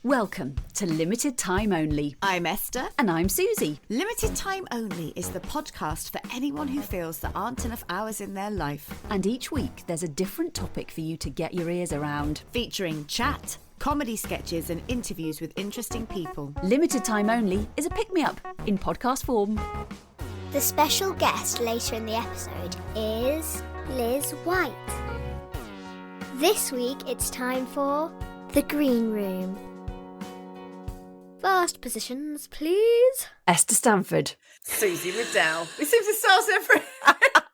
Welcome to Limited Time Only. I'm Esther. And I'm Susie. Limited Time Only is the podcast for anyone who feels there aren't enough hours in their life. And each week there's a different topic for you to get your ears around. Featuring chat, comedy sketches and interviews with interesting people. Limited Time Only is a pick-me-up in podcast form. The special guest later in the episode is Liz White. This week it's time for The Green Room. First positions, please. Esther Stanford. Susie Riddell. We seem to start every day.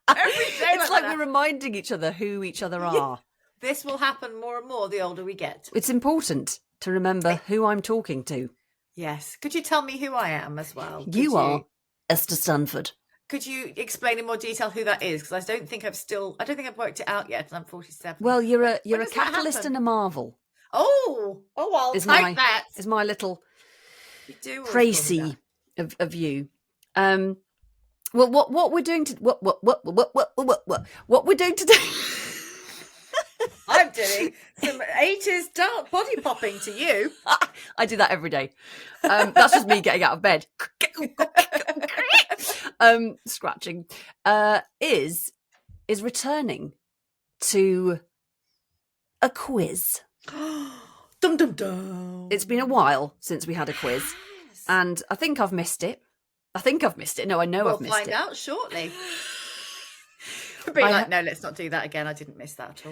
It's like we're reminding each other who each other are. This will happen more and more the older we get. It's important to remember who I'm talking to. Yes. Could you tell me who I am as well? You are Esther Stanford. Could you explain in more detail who that is? Because I don't think I've worked it out yet, and I'm 47. Well, you're a catalyst and a marvel. Oh, I'll type that. Is my little you précis of you. Well, what we're doing to what we're doing today. I'm doing some 80s dark body popping to you. I do that every day. That's just me getting out of bed. Scratching is returning to a quiz. Dum dum dum. It's been a while since we had a quiz, and I think I've missed it. No, I know I've missed it. We'll find out shortly. No, let's not do that again. I didn't miss that at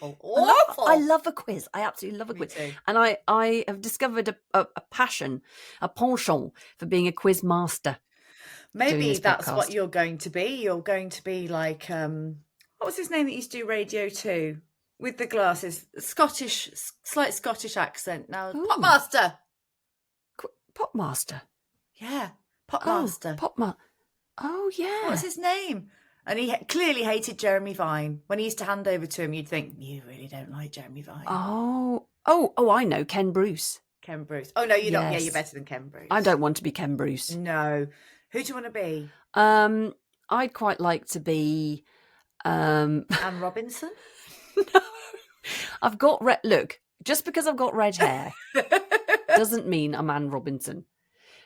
all. Awful. I love a quiz. I absolutely love a quiz. Too. And I have discovered a passion, a penchant for being a quiz master. Maybe that's what you're going to be. You're going to be like, what was his name that used to do radio too? With the glasses, slight Scottish accent. Now, Popmaster. Popmaster? Yeah, Popmaster. Oh, yeah. What was his name? And he clearly hated Jeremy Vine. When he used to hand over to him, you'd think, you really don't like Jeremy Vine. Oh, I know, Ken Bruce. Ken Bruce. Oh, no, you're not. Yes. Yeah, you're better than Ken Bruce. I don't want to be Ken Bruce. No. Who do you want to be? I'd quite like to be... Anne Robinson? No. I've got look, just because I've got red hair doesn't mean I'm Anne Robinson.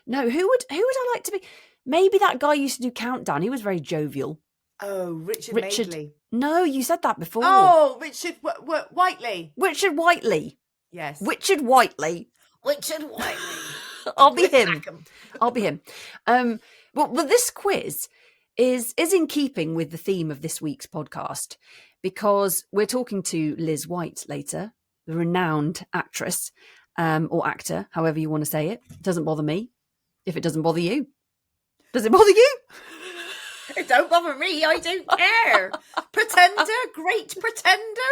No, who would I like to be? Maybe that guy used to do Countdown. He was very jovial. Oh, Richard Madeley. No, you said that before. Oh, Richard Whiteley. Richard Whiteley. Yes. Richard Whiteley. I'll be him. I'll be him. Well, this quiz is in keeping with the theme of this week's podcast, because we're talking to Liz White later, the renowned actress or actor, however you want to say it. It doesn't bother me. If it doesn't bother you. Does it bother you? It don't bother me. I don't care. Pretender, great pretender.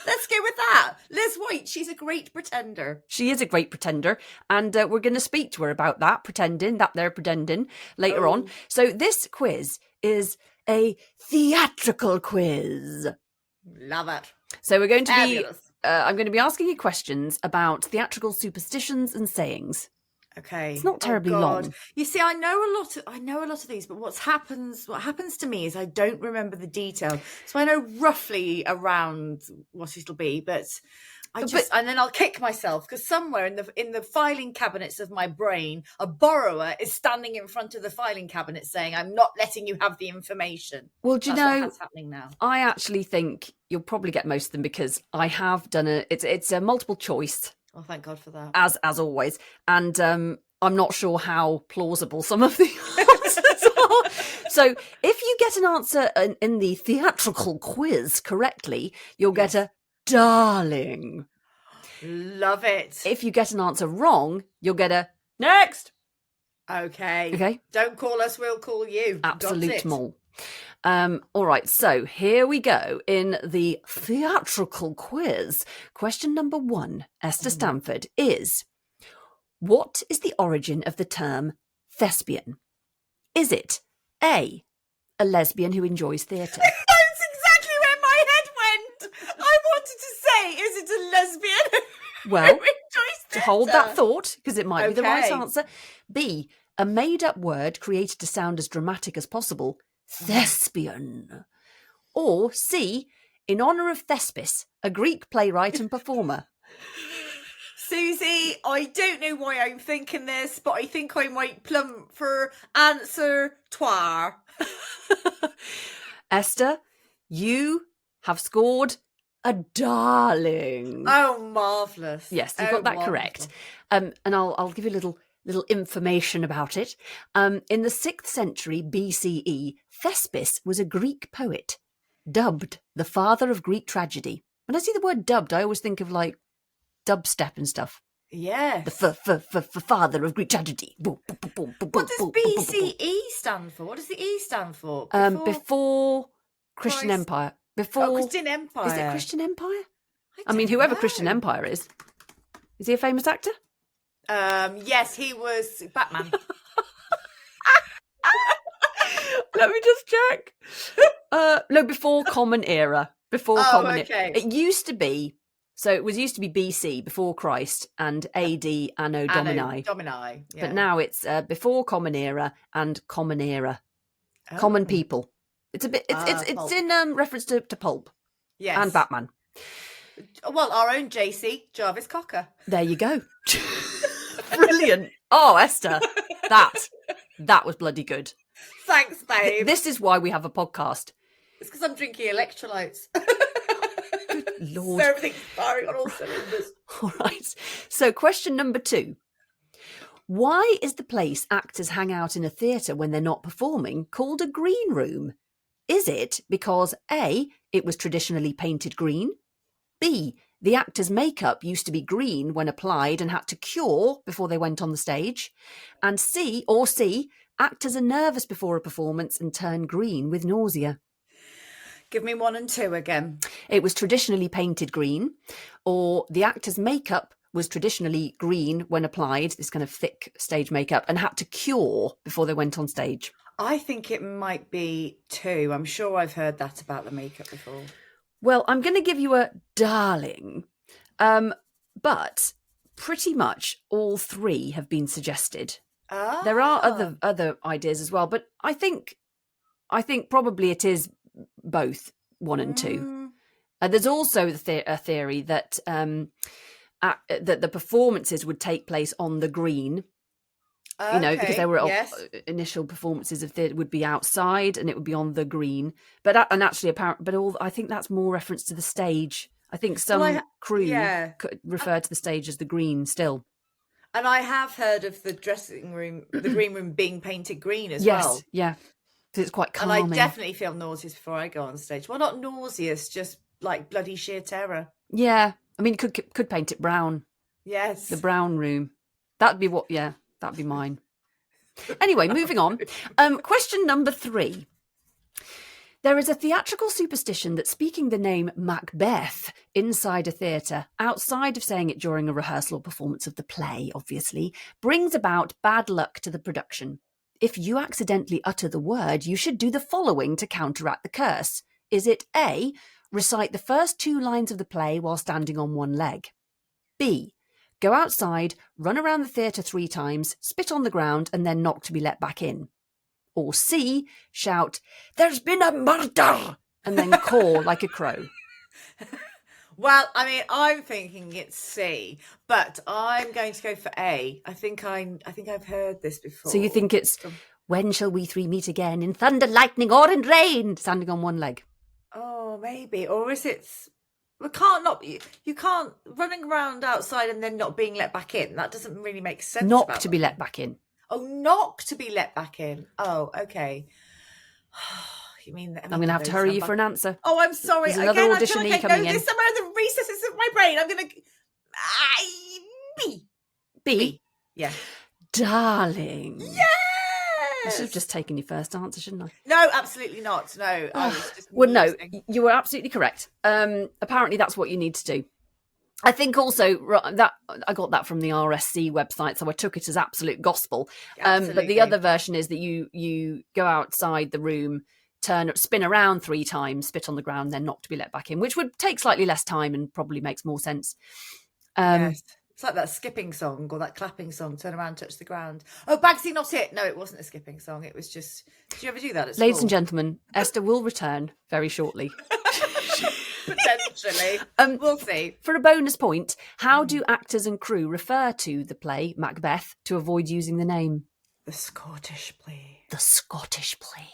Let's go with that. Liz White, she's a great pretender. She is a great pretender, and we're going to speak to her about that pretending later on. So this quiz is a theatrical quiz. Love it. So we're going to Fabulous. I'm going to be asking you questions about theatrical superstitions and sayings. Okay. It's not terribly long. You see, I know a lot of these, but what happens to me is I don't remember the detail. So I know roughly around what it'll be, but and then I'll kick myself because somewhere in the filing cabinets of my brain, a borrower is standing in front of the filing cabinet saying, "I'm not letting you have the information." Well, do you know what's happening now? I actually think you'll probably get most of them because I have done it's a multiple choice. Oh, thank God for that. As always. And I'm not sure how plausible some of the answers are. So if you get an answer in the theatrical quiz correctly, you'll get a darling. Love it. If you get an answer wrong, you'll get a next. Okay. Don't call us, we'll call you. Absolute mole. All right, so here we go in the theatrical quiz. Question number 1, Esther Stanford, is: what is the origin of the term thespian? Is it A, a lesbian who enjoys theatre? That's exactly where my head went. I wanted to say, is it a lesbian Well, who enjoys theatre? hold that thought, because it might be the right Okay. answer. B, a made-up word created to sound as dramatic as possible, thespian. Or C, in honour of Thespis, a Greek playwright and performer. Susie, I don't know why I'm thinking this, but I think I might plump for answer trois. Esther, you have scored a darling. Oh, marvellous. Yes, you've got that correct. And I'll give you a little information about it. In the 6th century BCE, Thespis was a Greek poet, dubbed the father of Greek tragedy. When I see the word dubbed, I always think of like dubstep and stuff. Yes. The father of Greek tragedy. Boom, boom, boom, boom, boom, What does boom, boom, boom, boom. BCE stand for? What does the E stand for? Before Christian Christ. Empire. Before Christian Empire. Is it Christian Empire? I don't mean, whoever know. Christian Empire is he a famous actor? Yes, he was Batman. Let me just check. No, before Common Era. Before Common okay. Era. It used to be BC, before Christ, and AD, Anno Domini. Yeah. But now it's before Common Era and Common Era. Oh. Common people. It's a bit. It's Pulp. in reference to Pulp. Yes. And Batman. Well, our own JC, Jarvis Cocker. There you go. Brilliant. Oh, Esther, that was bloody good. Thanks, babe. This is why we have a podcast. It's because I'm drinking electrolytes. Good Lord. So everything's firing on all cylinders. All right. So question number 2. Why is the place actors hang out in a theatre when they're not performing called a green room? Is it because A, it was traditionally painted green? B, the actors' makeup used to be green when applied and had to cure before they went on the stage? And C, actors are nervous before a performance and turn green with nausea. Give me 1 and 2 again. It was traditionally painted green, or the actors' makeup was traditionally green when applied, this kind of thick stage makeup, and had to cure before they went on stage. I think it might be 2. I'm sure I've heard that about the makeup before. Well, I'm going to give you a darling, but pretty much all 3 have been suggested. There are other ideas as well, but I think probably it is both 1 and 2. There's also a theory that that the performances would take place on the green. Okay, because there were yes. initial performances of theatre would be outside and it would be on the green. But I think that's more reference to the stage. I think some crew could refer to the stage as the green still. And I have heard of the dressing room, the green room being painted green as well. Yes, yeah. Because it's quite calming. And I definitely feel nauseous before I go on stage. Well, not nauseous, just like bloody sheer terror. Yeah. I mean, could paint it brown. Yes. The brown room. That'd be that'd be mine. Anyway, moving on. Question number 3. There is a theatrical superstition that speaking the name Macbeth inside a theatre, outside of saying it during a rehearsal or performance of the play, obviously, brings about bad luck to the production. If you accidentally utter the word, you should do the following to counteract the curse. Is it A, recite the first 2 lines of the play while standing on one leg? B, go outside, run around the theatre 3 times, spit on the ground, and then knock to be let back in? Or C, shout, "There's been a murder!" and then caw like a crow? Well, I mean, I'm thinking it's C, but I'm going to go for A. I think I've heard this before. So you think it's, when shall we 3 meet again, in thunder, lightning, or in rain, standing on one leg? Oh, maybe. Or is it... Well, can't not be. You can't running around outside and then not being let back in. That doesn't really make sense. Knock to be let back in. Oh, knock to be let back in. Oh, okay. You mean I'm going to have to hurry you for an answer. Oh, I'm sorry. There's another Again, auditionee I feel like I coming know in. this somewhere in the recesses of my brain. I'm going to... B. B? Yeah. Darling. Yes! I should have just taken your first answer, shouldn't I? No, absolutely not. No, I was just well, no, musing. you were absolutely correct. Apparently that's what you need to do. I think also that I got that from the RSC website, so I took it as absolute gospel. But the other version is that you go outside the room, spin around 3 times, spit on the ground, then knock to be let back in, which would take slightly less time and probably makes more sense. Yes. It's like that skipping song or that clapping song, turn around, touch the ground. Oh, Bagsy, not it. No, it wasn't a skipping song. It was just... Did you ever do that at school? Ladies and gentlemen, Esther will return very shortly. Potentially. We'll see. For a bonus point, how do actors and crew refer to the play Macbeth to avoid using the name? The Scottish play. The Scottish play.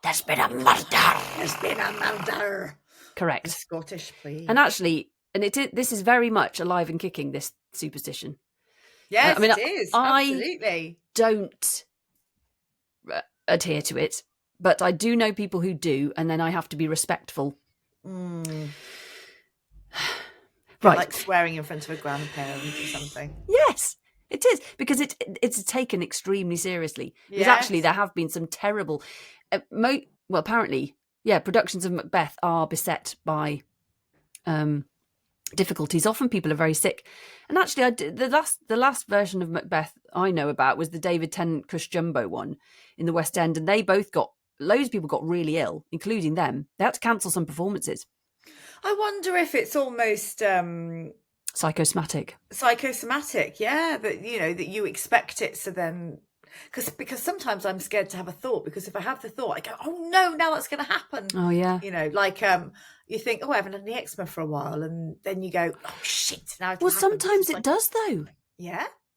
There's been a murder. There's been a murder. Correct. The Scottish play. And actually, this is very much alive and kicking, this superstition. Yes, I mean, it is. Absolutely. Don't adhere to it, but I do know people who do, and then I have to be respectful. Right. Like swearing in front of a grandparent or something. Yes, it is, because it's taken extremely seriously. Because actually there have been some terrible, apparently, productions of Macbeth are beset by difficulties. Often people are very sick. And actually, the last version of Macbeth I know about was the David Tennant Cush Jumbo one in the West End, and loads of people got really ill, including them. They had to cancel some performances. I wonder if it's almost psychosomatic, yeah, that you expect it, so then because sometimes I'm scared to have a thought, because if I have the thought I go, oh no, now that's going to happen. Oh yeah, like you think, oh, I haven't had any eczema for a while, and then you go, oh shit, now well sometimes it does though,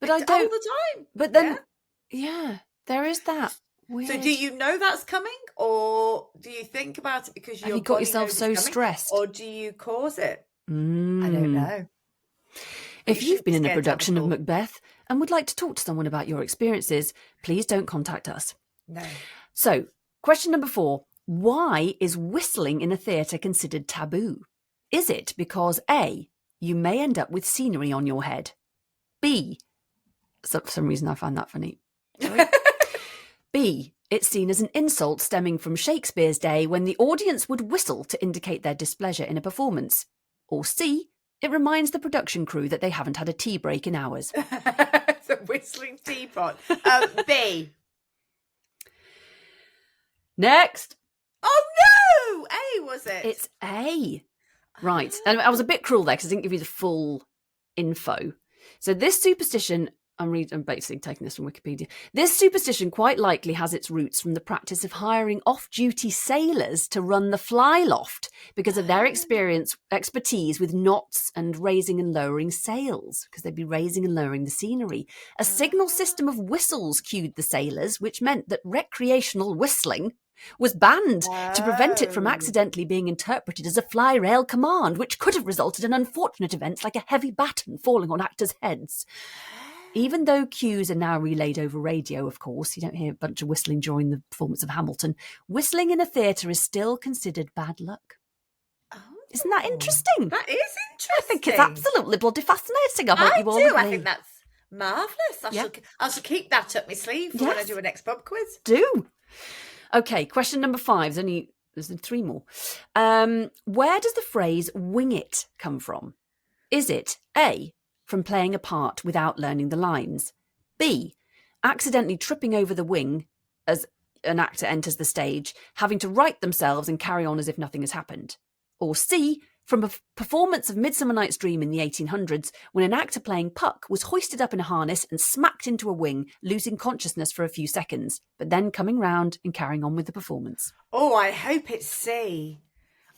but I don't all the time, but then there is that weird. So do you know that's coming, or do you think about it because you got yourself so stressed, or do you cause it? I don't know. If you've been in a production of Macbeth and would like to talk to someone about your experiences, please don't contact us. No. So, question number 4. Why is whistling in a theatre considered taboo? Is it because A, you may end up with scenery on your head? B, for some reason I find that funny. B, it's seen as an insult stemming from Shakespeare's day when the audience would whistle to indicate their displeasure in a performance? Or C, it reminds the production crew that they haven't had a tea break in hours. It's a whistling teapot. B. Next. Oh no! A, was it? It's A. Right. And I was a bit cruel there because I didn't give you the full info. So this superstition, I'm basically taking this from Wikipedia. This superstition quite likely has its roots from the practice of hiring off-duty sailors to run the fly loft because of their expertise with knots and raising and lowering sails, because they'd be raising and lowering the scenery. A signal system of whistles cued the sailors, which meant that recreational whistling was banned to prevent it from accidentally being interpreted as a fly rail command, which could have resulted in unfortunate events like a heavy baton falling on actors' heads. Even though cues are now relayed over radio, of course, you don't hear a bunch of whistling during the performance of Hamilton, whistling in a theatre is still considered bad luck. Oh, isn't that interesting? That is interesting. I think it's absolutely bloody fascinating. I hope you all agree. I think that's marvellous. I shall keep that up my sleeve for when I do a next pub quiz. Do. Okay, question number 5. There's 3 more. Where does the phrase wing it come from? Is it A, from playing a part without learning the lines? B, accidentally tripping over the wing as an actor enters the stage, having to right themselves and carry on as if nothing has happened? Or C, from a performance of Midsummer Night's Dream in the 1800s, when an actor playing Puck was hoisted up in a harness and smacked into a wing, losing consciousness for a few seconds, but then coming round and carrying on with the performance? Oh, I hope it's C.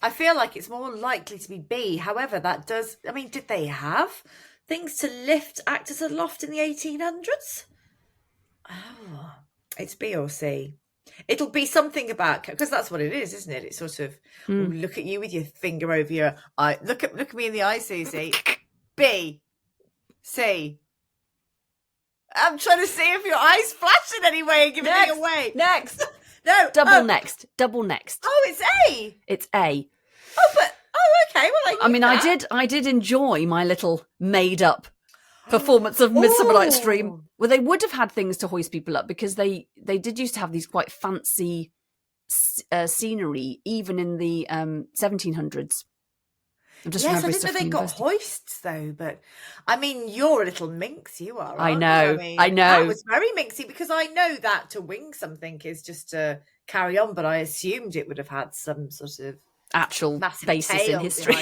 I feel like it's more likely to be B. However, did they have things to lift actors aloft in the 1800s? Oh, it's B or C. It'll be something about, because that's what it is, isn't it? It's sort of, look at you with your finger over your eye. Look at me in the eye, Susie. B. C. I'm trying to see if your eyes flash in any way and giving me away. Next. No. Double next. Oh, it's A. It's A. Okay. Well, I did enjoy my little made-up performance of Midsummer Night's Dream. Well, they would have had things to hoist people up because they did used to have these quite fancy scenery, even in the 1700s. I didn't know they got hoists though. But you're a little minx. You are. I know. That was very minxy, because I know that to wing something is just to carry on. But I assumed it would have had some sort of actual basis in history.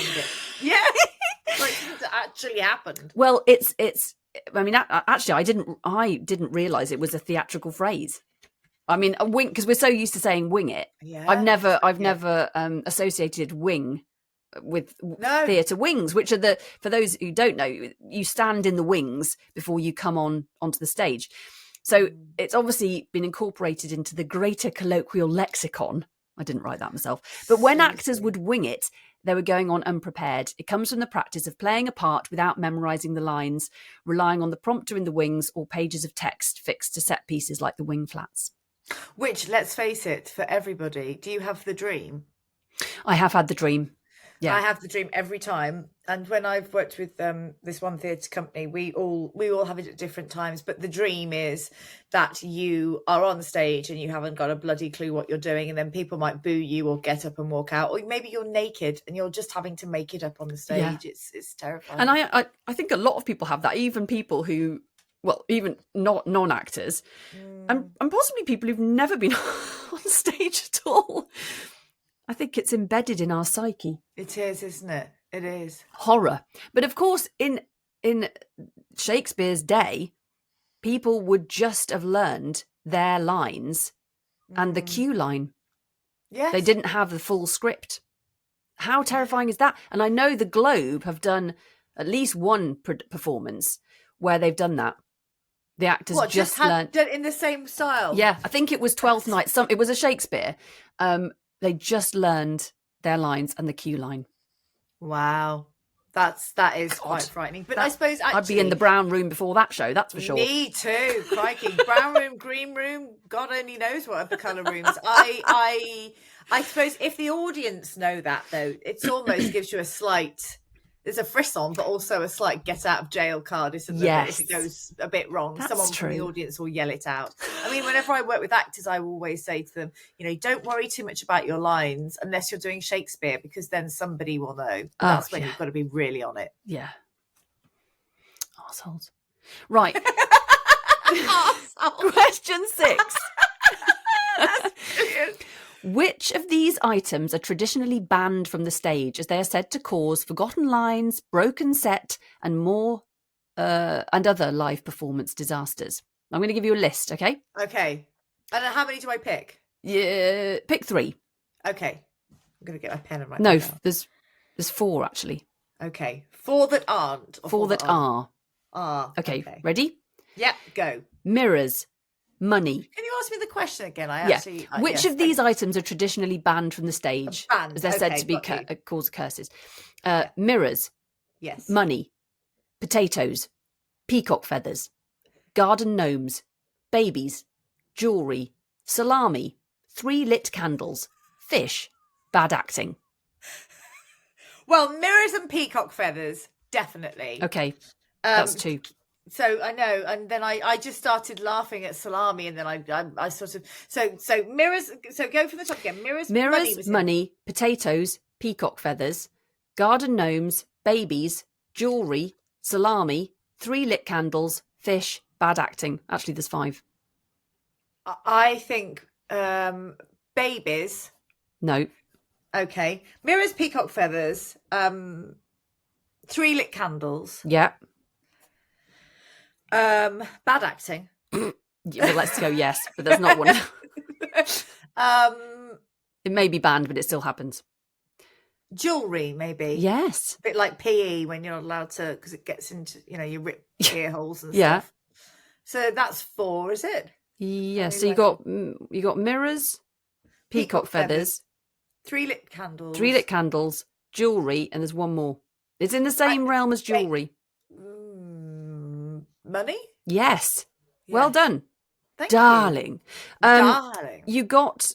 Yeah. Like it actually happened. Well, it's. Actually, I didn't realise it was a theatrical phrase. A wing, because we're so used to saying "wing it." Yeah, I've never associated "wing" with No. theatre wings, which are for those who don't know, you stand in the wings before you come onto the stage. So it's obviously been incorporated into the greater colloquial lexicon. I didn't write that myself. But when actors would wing it, they were going on unprepared. It comes from the practice of playing a part without memorising the lines, relying on the prompter in the wings or pages of text fixed to set pieces like the wing flats. Which, let's face it, for everybody, do you have the dream? I have had the dream. Yeah. I have the dream every time. And when I've worked with this one theatre company, we all have it at different times. But the dream is that you are on stage and you haven't got a bloody clue what you're doing, and then people might boo you or get up and walk out, or maybe you're naked and you're just having to make it up on the stage. Yeah. It's terrifying. And I think a lot of people have that, even people who, well, even not non-actors, and possibly people who've never been on stage at all. I think it's embedded in our psyche. It is, isn't it? It is. Horror. But of course, in Shakespeare's day, people would just have learned their lines and the cue line. Yes. They didn't have the full script. How terrifying is that? And I know the Globe have done at least one performance where they've done that. The actors just learned in the same style. Yeah, I think it was Twelfth Night. It was a Shakespeare. They just learned their lines and the cue line. Wow. That is quite frightening. But I suppose actually, I'd be in the brown room before that show, that's for sure. Me too. Crikey. Brown room, green room, God only knows what other colour rooms. I suppose if the audience know that, though, it almost gives you there's a frisson, but also a slight get out of jail card, isn't there? Yes. If it goes a bit wrong, That's someone true. from the audience will yell it out. I mean, whenever I work with actors, I always say to them, don't worry too much about your lines unless you're doing Shakespeare, because then somebody will know. That's when you've got to be really on it. Yeah. Arseholes. Right. Question 6. That's brilliant. Which of these items are traditionally banned from the stage, as they are said to cause forgotten lines, broken set, and and other live performance disasters? I'm going to give you a list, okay? Okay. And how many do I pick? Yeah, pick 3. Okay. I'm going to get my pen and write No, that down. there's 4 actually. Okay. 4 that aren't. Or 4 that are. Okay. Ready? Yep, go. Mirrors, money. Can you ask me the question again? Which of these items are traditionally banned from the stage, banned. as they're said to be cause curses? Mirrors, yes, money, potatoes, peacock feathers, garden gnomes, babies, jewellery, salami, 3 lit candles, fish, bad acting. Well, mirrors and peacock feathers, definitely. Okay, that's 2. So I know, and then I just started laughing at salami, and then I sort of so mirrors. So go for the top again. Mirrors, money, potatoes, peacock feathers, garden gnomes, babies, jewellery, salami, 3 lit candles, fish, bad acting. Actually, there's 5. I think babies. No. Okay, mirrors, peacock feathers, 3 lit candles. Yeah. Bad acting. Well, let's go yes, but there's not one. It may be banned, but it still happens. Jewelry, maybe. Yes. A bit like PE when you're not allowed to, because it gets into, you rip ear holes and stuff. So that's 4, is it? Yeah. So you got mirrors, peacock feathers, 3 lit candles. 3 lit candles, jewelry, and there's one more. It's in the same realm as jewelry. Money? Yes. Well done. Thank Darling. you. Darling. You got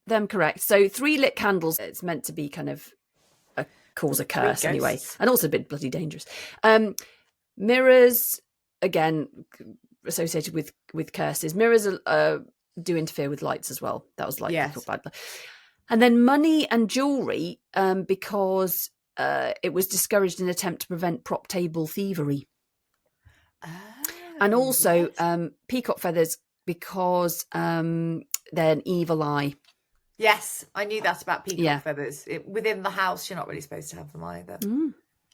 them correct. So 3 lit candles, it's meant to be kind of cause a curse anyway. And also a bit bloody dangerous. Mirrors, again, associated with curses. Mirrors do interfere with lights as well. That was like bad. And then money and jewellery, because it was discouraged in an attempt to prevent prop table thievery. And also peacock feathers, because they're an evil eye. Yes, I knew that about peacock feathers. Within the house, you're not really supposed to have them either.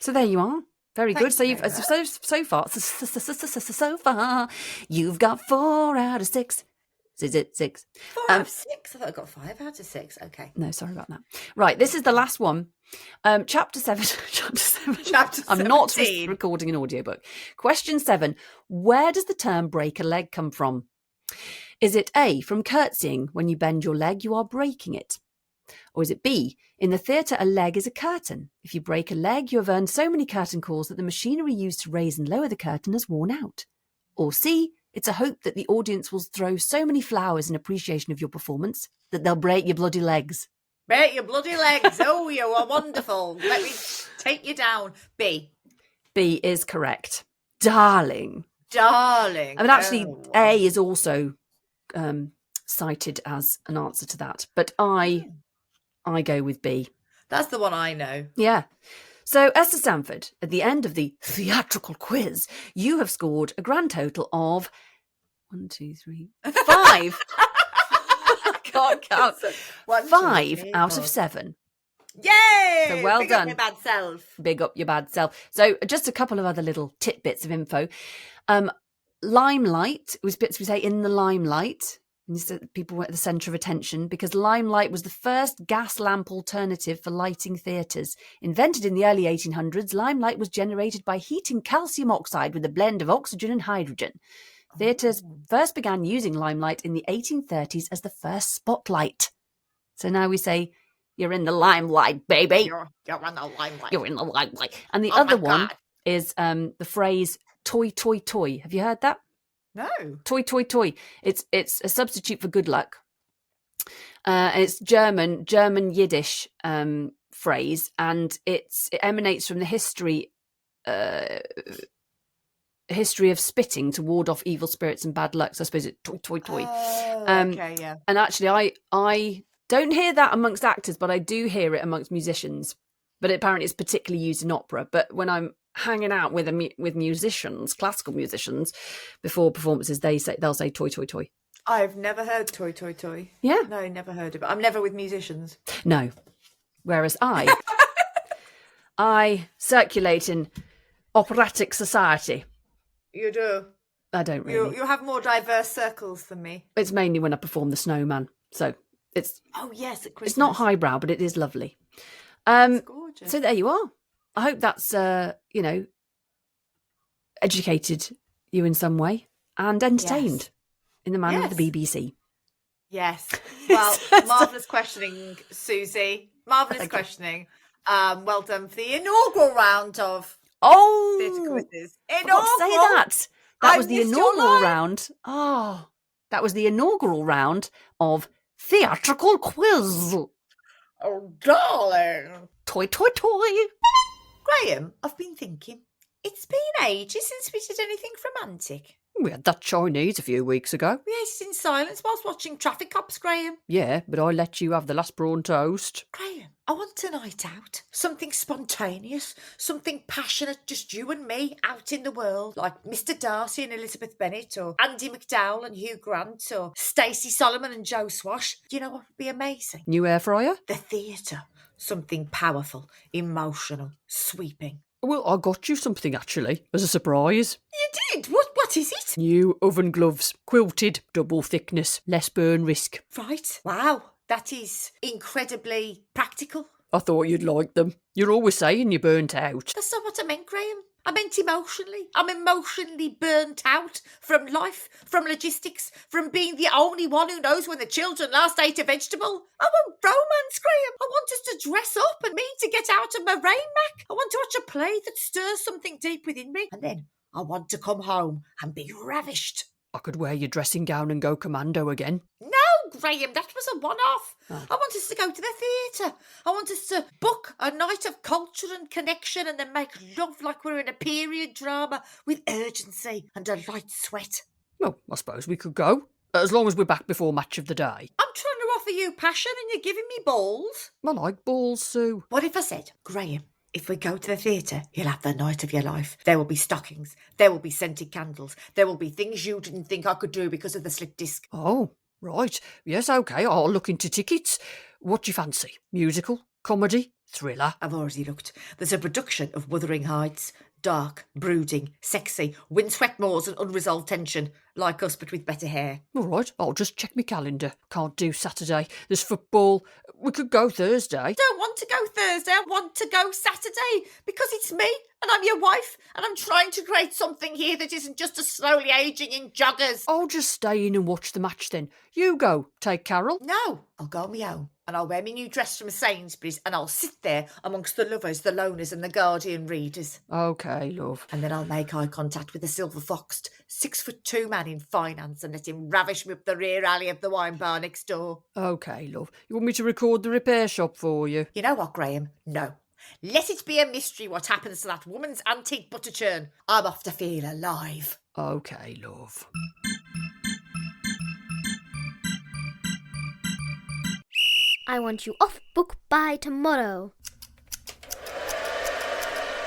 So there you are. Very good. So you've so far you've got 4 out of 6. Is it 6? 4 out of 6? I thought I got 5 out of 6. Okay. No, sorry about that. Right, this is the last one. Chapter 7. Chapter 7. Chapter I'm not 17. recording an audiobook. Question 7. Where does the term break a leg come from? Is it A, from curtsying? When you bend your leg, you are breaking it. Or is it B, in the theatre, a leg is a curtain. If you break a leg, you have earned so many curtain calls that the machinery used to raise and lower the curtain has worn out. Or C, it's a hope that the audience will throw so many flowers in appreciation of your performance that they'll break your bloody legs. Break your bloody legs. Oh, you are wonderful. Let me take you down. B. B is correct. Darling. Darling. I mean, actually, A is also cited as an answer to that. But I go with B. That's the one I know. Yeah. So, Esther Stanford, at the end of the theatrical quiz, you have scored a grand total of 1, 2, 3, 5. I can't count. 5 out of 7. Yay! So well Big done. Up your bad self. Big up your bad self. So, just a couple of other little tidbits of info. Limelight was bits we say in the limelight. People were at the centre of attention because limelight was the first gas lamp alternative for lighting theatres. Invented in the early 1800s, limelight was generated by heating calcium oxide with a blend of oxygen and hydrogen. Theatres first began using limelight in the 1830s as the first spotlight. So now we say, you're in the limelight, baby. You're in the limelight. You're in the limelight. And the other one is the phrase toy, toy, toy. Have you heard that? No. Toy, toy, toy. It's a substitute for good luck. It's German Yiddish phrase, and it emanates from the history of spitting to ward off evil spirits and bad luck. So I suppose it's toy, toy, toy. Oh, okay, yeah. And actually, I don't hear that amongst actors, but I do hear it amongst musicians. But apparently, it's particularly used in opera. But when I'm hanging out with musicians, classical musicians, before performances, they'll say toy, toy, toy. I've never heard toy, toy, toy. Yeah. No, never heard of it. I'm never with musicians. No. Whereas I circulate in operatic society. You do. I don't really. You have more diverse circles than me. It's mainly when I perform the Snowman. So it's yes, at Christmas. It's not highbrow, but it is lovely. It's gorgeous. So there you are. I hope that's educated you in some way and entertained in the manner of the BBC. Yes. Well, marvellous questioning, Susie. Marvellous questioning. Well done for the inaugural round of theatre quizzes. Inaugural. Say that. That was the inaugural round. Oh, that was the inaugural round of theatrical quiz. Oh, darling. Toy, toy, toy. Graham, I've been thinking, it's been ages since we did anything romantic. We had that Chinese a few weeks ago. We ate it in silence whilst watching Traffic Cops, Graham. Yeah, but I let you have the last prawn toast. Graham, I want a night out. Something spontaneous, something passionate, just you and me out in the world, like Mr. Darcy and Elizabeth Bennet, or Andy McDowell and Hugh Grant, or Stacey Solomon and Joe Swash. Do you know what would be amazing? New air fryer? The theatre. Something powerful, emotional, sweeping. Well, I got you something, actually, as a surprise. You did? What is it? New oven gloves, quilted, double thickness, less burn risk. Right. Wow, that is incredibly practical. I thought you'd like them. You're always saying you're burnt out. That's not what I meant, Graham. I meant emotionally. I'm emotionally burnt out from life, from logistics, from being the only one who knows when the children last ate a vegetable. I want romance, Graham. I want us to dress up and me to get out of my rain mac. I want to watch a play that stirs something deep within me. And then I want to come home and be ravished. I could wear your dressing gown and go commando again. No, Graham, that was a one-off. Oh. I want us to go to the theatre. I want us to book a night of culture and connection and then make love like we're in a period drama with urgency and a light sweat. Well, I suppose we could go, as long as we're back before match of the day. I'm trying to offer you passion and you're giving me balls. I like balls, Sue. What if I said, Graham, if we go to the theatre, you'll have the night of your life. There will be stockings. There will be scented candles. There will be things you didn't think I could do because of the slip disc. Oh, right. Yes, OK. I'll look into tickets. What do you fancy? Musical? Comedy? Thriller? I've already looked. There's a production of Wuthering Heights. Dark, brooding, sexy, windswept moors and unresolved tension. Like us, but with better hair. All right, I'll just check my calendar. Can't do Saturday. There's football. We could go Thursday. Don't want to go Thursday. I want to go Saturday because it's me and I'm your wife and I'm trying to create something here that isn't just a slowly ageing in joggers. I'll just stay in and watch the match then. You go, take Carol. No, I'll go on my own and I'll wear my new dress from Sainsbury's and I'll sit there amongst the lovers, the loners and the Guardian readers. Okay, love. And then I'll make eye contact with the silver-foxed 6'2" man in finance and let him ravish me up the rear alley of the wine bar next door. Okay, love. You want me to record the repair shop for you? You know what, Graham? No. Let it be a mystery what happens to that woman's antique butter churn. I'm off to feel alive. Okay, love. I want you off book by tomorrow.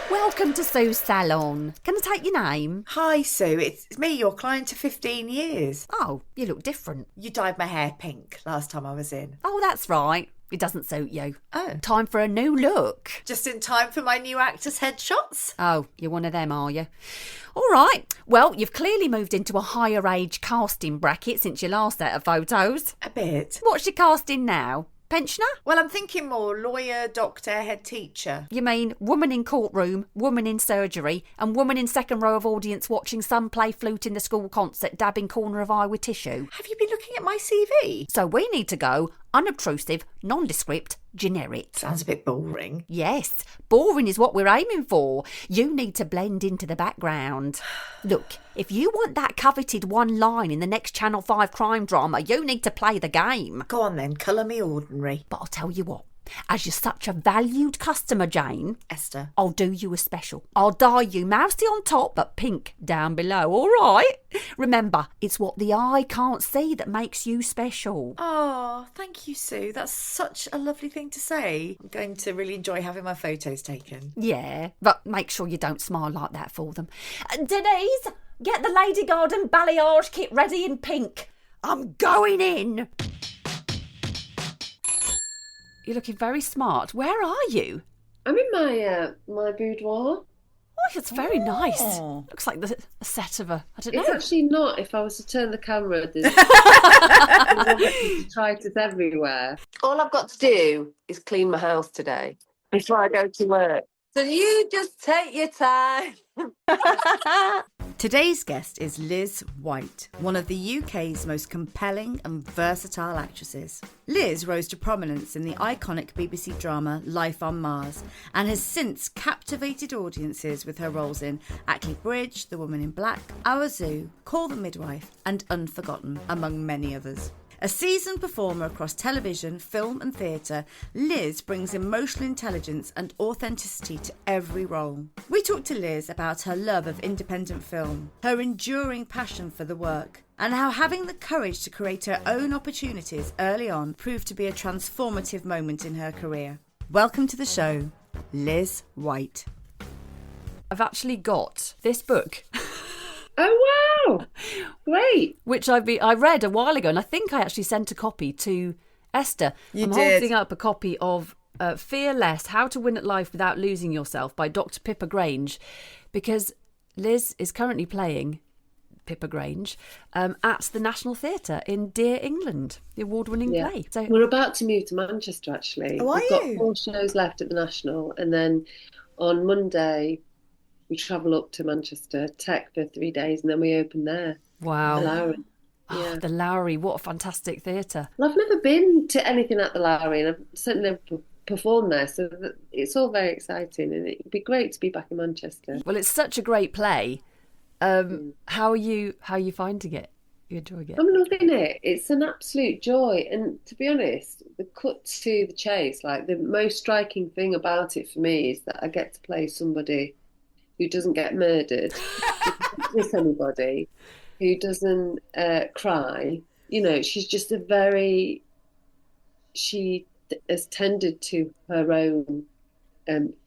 Welcome to Sue's salon. Can I take your name? Hi, Sue. It's me, your client of 15 years. Oh, you look different. You dyed my hair pink last time I was in. Oh, that's right. It doesn't suit you. Oh. Time for a new look. Just in time for my new actors' headshots? Oh, you're one of them, are you? All right. Well, you've clearly moved into a higher age casting bracket since your last set of photos. A bit. What's your casting now? Pensioner? Well, I'm thinking more lawyer, doctor, head teacher. You mean woman in courtroom, woman in surgery, and woman in second row of audience watching son play flute in the school concert, dabbing corner of eye with tissue? Have you been looking at my CV? So we need to go unobtrusive, nondescript, generic. Sounds a bit boring. Yes, boring is what we're aiming for. You need to blend into the background. Look, if you want that coveted one line in the next Channel 5 crime drama, you need to play the game. Go on then, colour me ordinary. But I'll tell you what, as you're such a valued customer, Jane, Esther. I'll do you a special. I'll dye you mousy on top but pink down below, all right? Remember, it's what the eye can't see that makes you special. Oh, thank you, Sue. That's such a lovely thing to say. I'm going to really enjoy having my photos taken. Yeah, but make sure you don't smile like that for them. Denise, get the Lady Garden balayage kit ready in pink. I'm going in. You're looking very smart. Where are you? I'm in my boudoir. Oh, it's very nice. Looks like the set of a, I don't know. It's actually not. If I was to turn the camera, there's detritus everywhere. All I've got to do is clean my house today before I go to work. So you just take your time. Today's guest is Liz White, one of the UK's most compelling and versatile actresses. Liz rose to prominence in the iconic BBC drama Life on Mars and has since captivated audiences with her roles in Ackley Bridge, The Woman in Black, Our Zoo, Call the Midwife and Unforgotten, among many others. A seasoned performer across television, film and theatre, Liz brings emotional intelligence and authenticity to every role. We talked to Liz about her love of independent film, her enduring passion for the work, and how having the courage to create her own opportunities early on proved to be a transformative moment in her career. Welcome to the show, Liz White. I've actually got this book. Oh, wow. Great. Which I read a while ago, and I think I actually sent a copy to Esther. You I'm did. holding up a copy of Fear Less, How to Win at Life Without Losing Yourself by Dr. Pippa Grange, because Liz is currently playing Pippa Grange at the National Theatre in Dear England, the award-winning play. So We're about to move to Manchester, actually. Oh, are We've got you? 4 shows left at the National, and then on Monday we travel up to Manchester, tech for 3 days, and then we open there. wow. The Lowry. Oh, Yeah. the Lowry, what a fantastic theatre. Well, I've never been to anything at the Lowry, and I've certainly never performed there, so it's all very exciting, and it'd be great to be back in Manchester. Well, it's such a great play. How are you finding it? You enjoying it? I'm loving it. It's an absolute joy. And to be honest, the cut to the chase, like the most striking thing about it for me is that I get to play somebody who doesn't get murdered, who doesn't miss anybody, who doesn't cry. You know, she's just she has tended to her own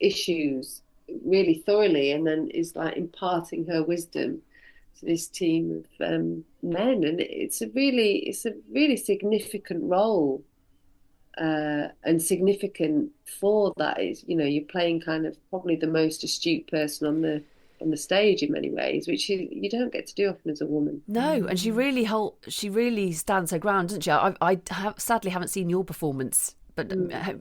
issues really thoroughly, and then is like imparting her wisdom to this team of men, and it's a really significant role, and significant for that is, you know, you're playing kind of probably the most astute person on the stage in many ways, which you don't get to do often as a woman. No, and she really stands her ground, doesn't she? Sadly haven't seen your performance, but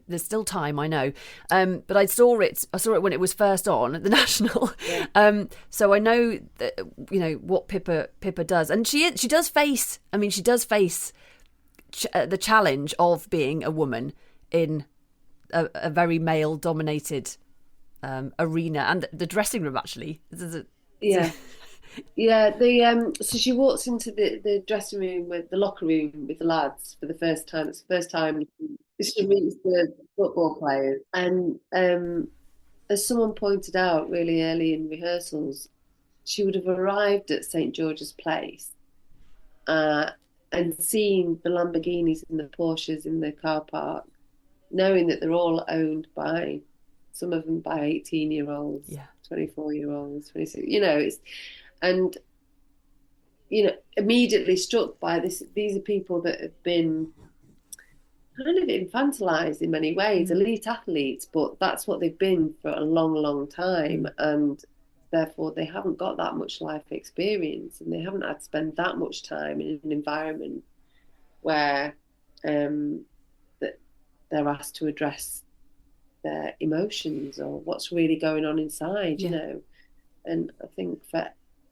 there's still time, I know. But I saw it when it was first on at the National. Yeah. So I know that, what Pippa does, and she does face. I mean, she does face the challenge of being a woman in a very male-dominated arena, and the dressing room actually. Yeah. Yeah, so she walks into the dressing room with the locker room with the lads for the first time. It's the first time she meets the football players. And as someone pointed out really early in rehearsals, she would have arrived at St. George's Place and seen the Lamborghinis and the Porsches in the car park, knowing that they're all owned by, some of them by 18-year-olds, 24-year-olds, 26, and immediately struck by this. These are people that have been kind of infantilized in many ways, elite athletes, but that's what they've been for a long, long time, and therefore they haven't got that much life experience, and they haven't had to spend that much time in an environment where that they're asked to address their emotions or what's really going on inside, And I think for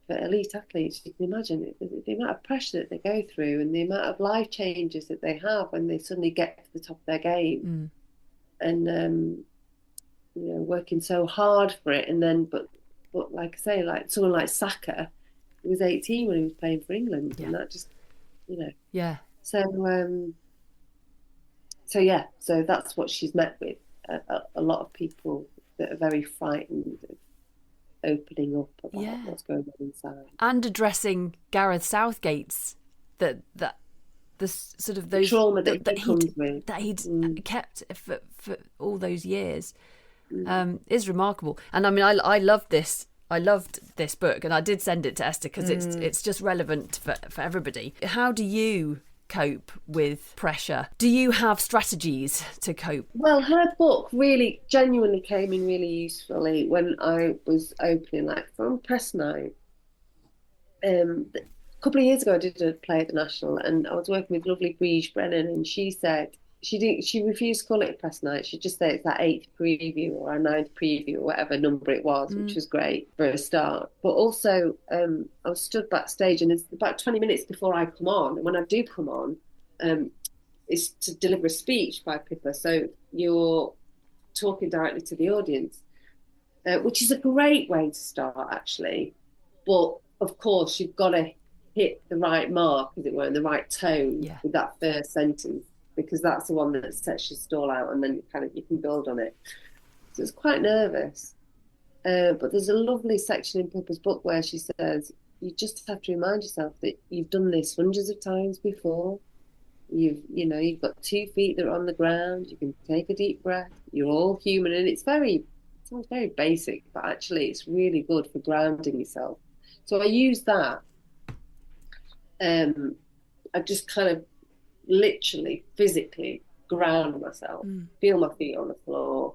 elite athletes, you can imagine the amount of pressure that they go through and the amount of life changes that they have when they suddenly get to the top of their game, and working so hard for it, and then but like I say, like someone like Saka, he was 18 when he was playing for England, and that just so that's what she's met with, a lot of people that are very frightened of opening up about what's going on inside, and addressing Gareth Southgate's the sort of those trauma that he'd kept for all those years is remarkable. And I mean, I loved this book, and I did send it to Esther because it's just relevant for everybody. How do you cope with pressure? Do you have strategies to cope? Well, her book really genuinely came in really usefully when I was opening, like from press night. A couple of years ago I did a play at the National, and I was working with lovely Briege Brennan, and she said she refused to call it a press night. She just said it's that 8th preview or our 9th preview or whatever number it was, which was great for a start. But also, I was stood backstage, and it's about 20 minutes before I come on. And when I do come on, it's to deliver a speech by Pippa. So you're talking directly to the audience, which is a great way to start, actually. But of course, you've got to hit the right mark, as it were, and the right tone with that first sentence, because that's the one that sets your stall out, and then you can build on it. So it's quite nervous. But there's a lovely section in Pippa's book where she says, you just have to remind yourself that you've done this hundreds of times before. You've got 2 feet that are on the ground. You can take a deep breath. You're all human. And it sounds very basic, but actually it's really good for grounding yourself. So I use that. I just kind of literally physically ground myself, feel my feet on the floor,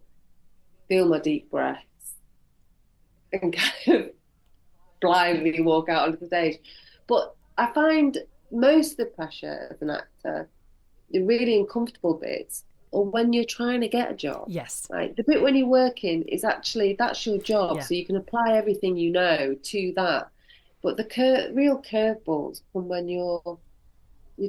feel my deep breaths, and kind of blindly walk out onto the stage. But I find most of the pressure as an actor, the really uncomfortable bits, or when you're trying to get a job. Yes. Right. The bit when you're working is actually, that's your job. Yeah. So you can apply everything you know to that. But the real curveballs come when you're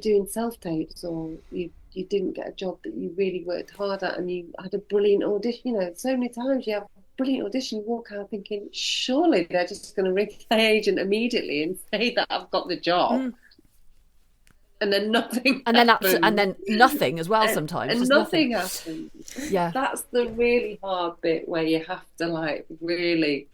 doing self-tapes, or you didn't get a job that you really worked hard at, and you had a brilliant audition. So many times you have a brilliant audition, you walk out thinking, surely they're just going to ring my agent immediately and say that I've got the job. And then nothing happens. And then nothing as well sometimes. And nothing happens. Yeah. That's the really hard bit where you have to really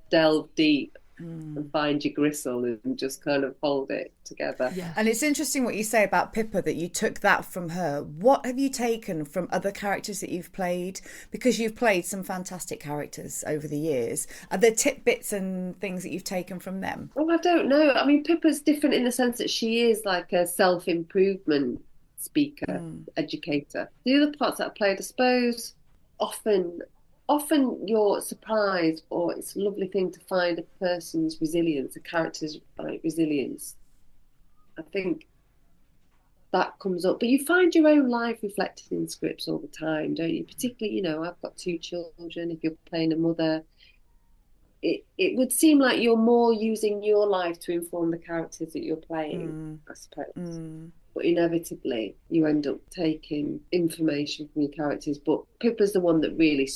delve deep and find your gristle and just kind of hold it together. Yeah. And it's interesting what you say about Pippa, that you took that from her. What have you taken from other characters that you've played? Because you've played some fantastic characters over the years. Are there tidbits and things that you've taken from them? Well, I don't know. I mean, Pippa's different in the sense that she is like a self-improvement speaker, educator. The other parts that I played, I suppose, often often you're surprised, or it's a lovely thing to find a person's resilience, a character's resilience. I think that comes up, but you find your own life reflected in scripts all the time, don't you? Particularly, I've got 2 children. If you're playing a mother, it would seem like you're more using your life to inform the characters that you're playing, I suppose. But inevitably, you end up taking information from your characters. But Pippa's the one that really,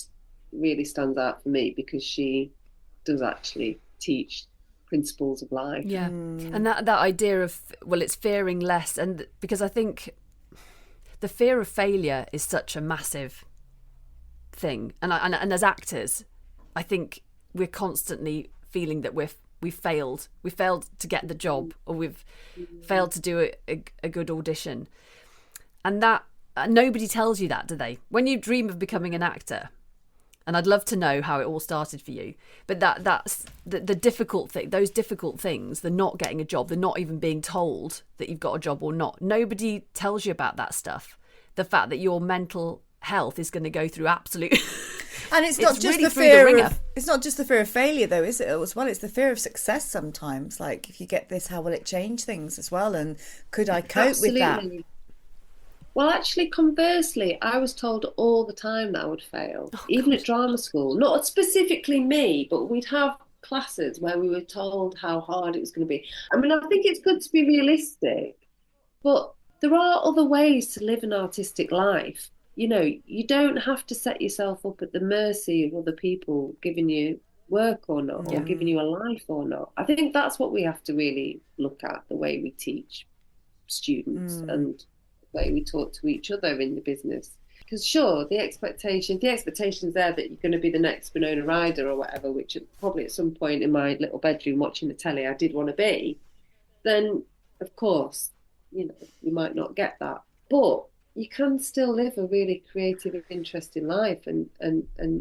really stands out for me, because she does actually teach principles of life. Yeah. And that idea of, well, it's fearing less. And because I think the fear of failure is such a massive thing. And as actors, I think we're constantly feeling that we failed to get the job, or we've failed to do a good audition, and that nobody tells you that, do they, when you dream of becoming an actor? And I'd love to know how it all started for you, but that's the difficult thing, those difficult things, the not getting a job, the not even being told that you've got a job or not. Nobody tells you about that stuff, the fact that your mental health is going to go through absolute and it's not just really the fear of, it's not just the fear of failure though, is it, as well? It's the fear of success sometimes. Like, if you get this, how will it change things as well, and could I cope with that? Well, actually, conversely, I was told all the time that I would fail, even at drama school. Not specifically me, but we'd have classes where we were told how hard it was going to be. I mean, I think it's good to be realistic, but there are other ways to live an artistic life. You don't have to set yourself up at the mercy of other people giving you work or not, or giving you a life or not. I think that's what we have to really look at, the way we teach students and the way we talk to each other in the business. Because sure, the expectation's there that you're going to be the next Winona Ryder or whatever, which probably at some point in my little bedroom watching the telly I did want to be. Then, of course, you might not get that. But you can still live a really creative, interesting life, and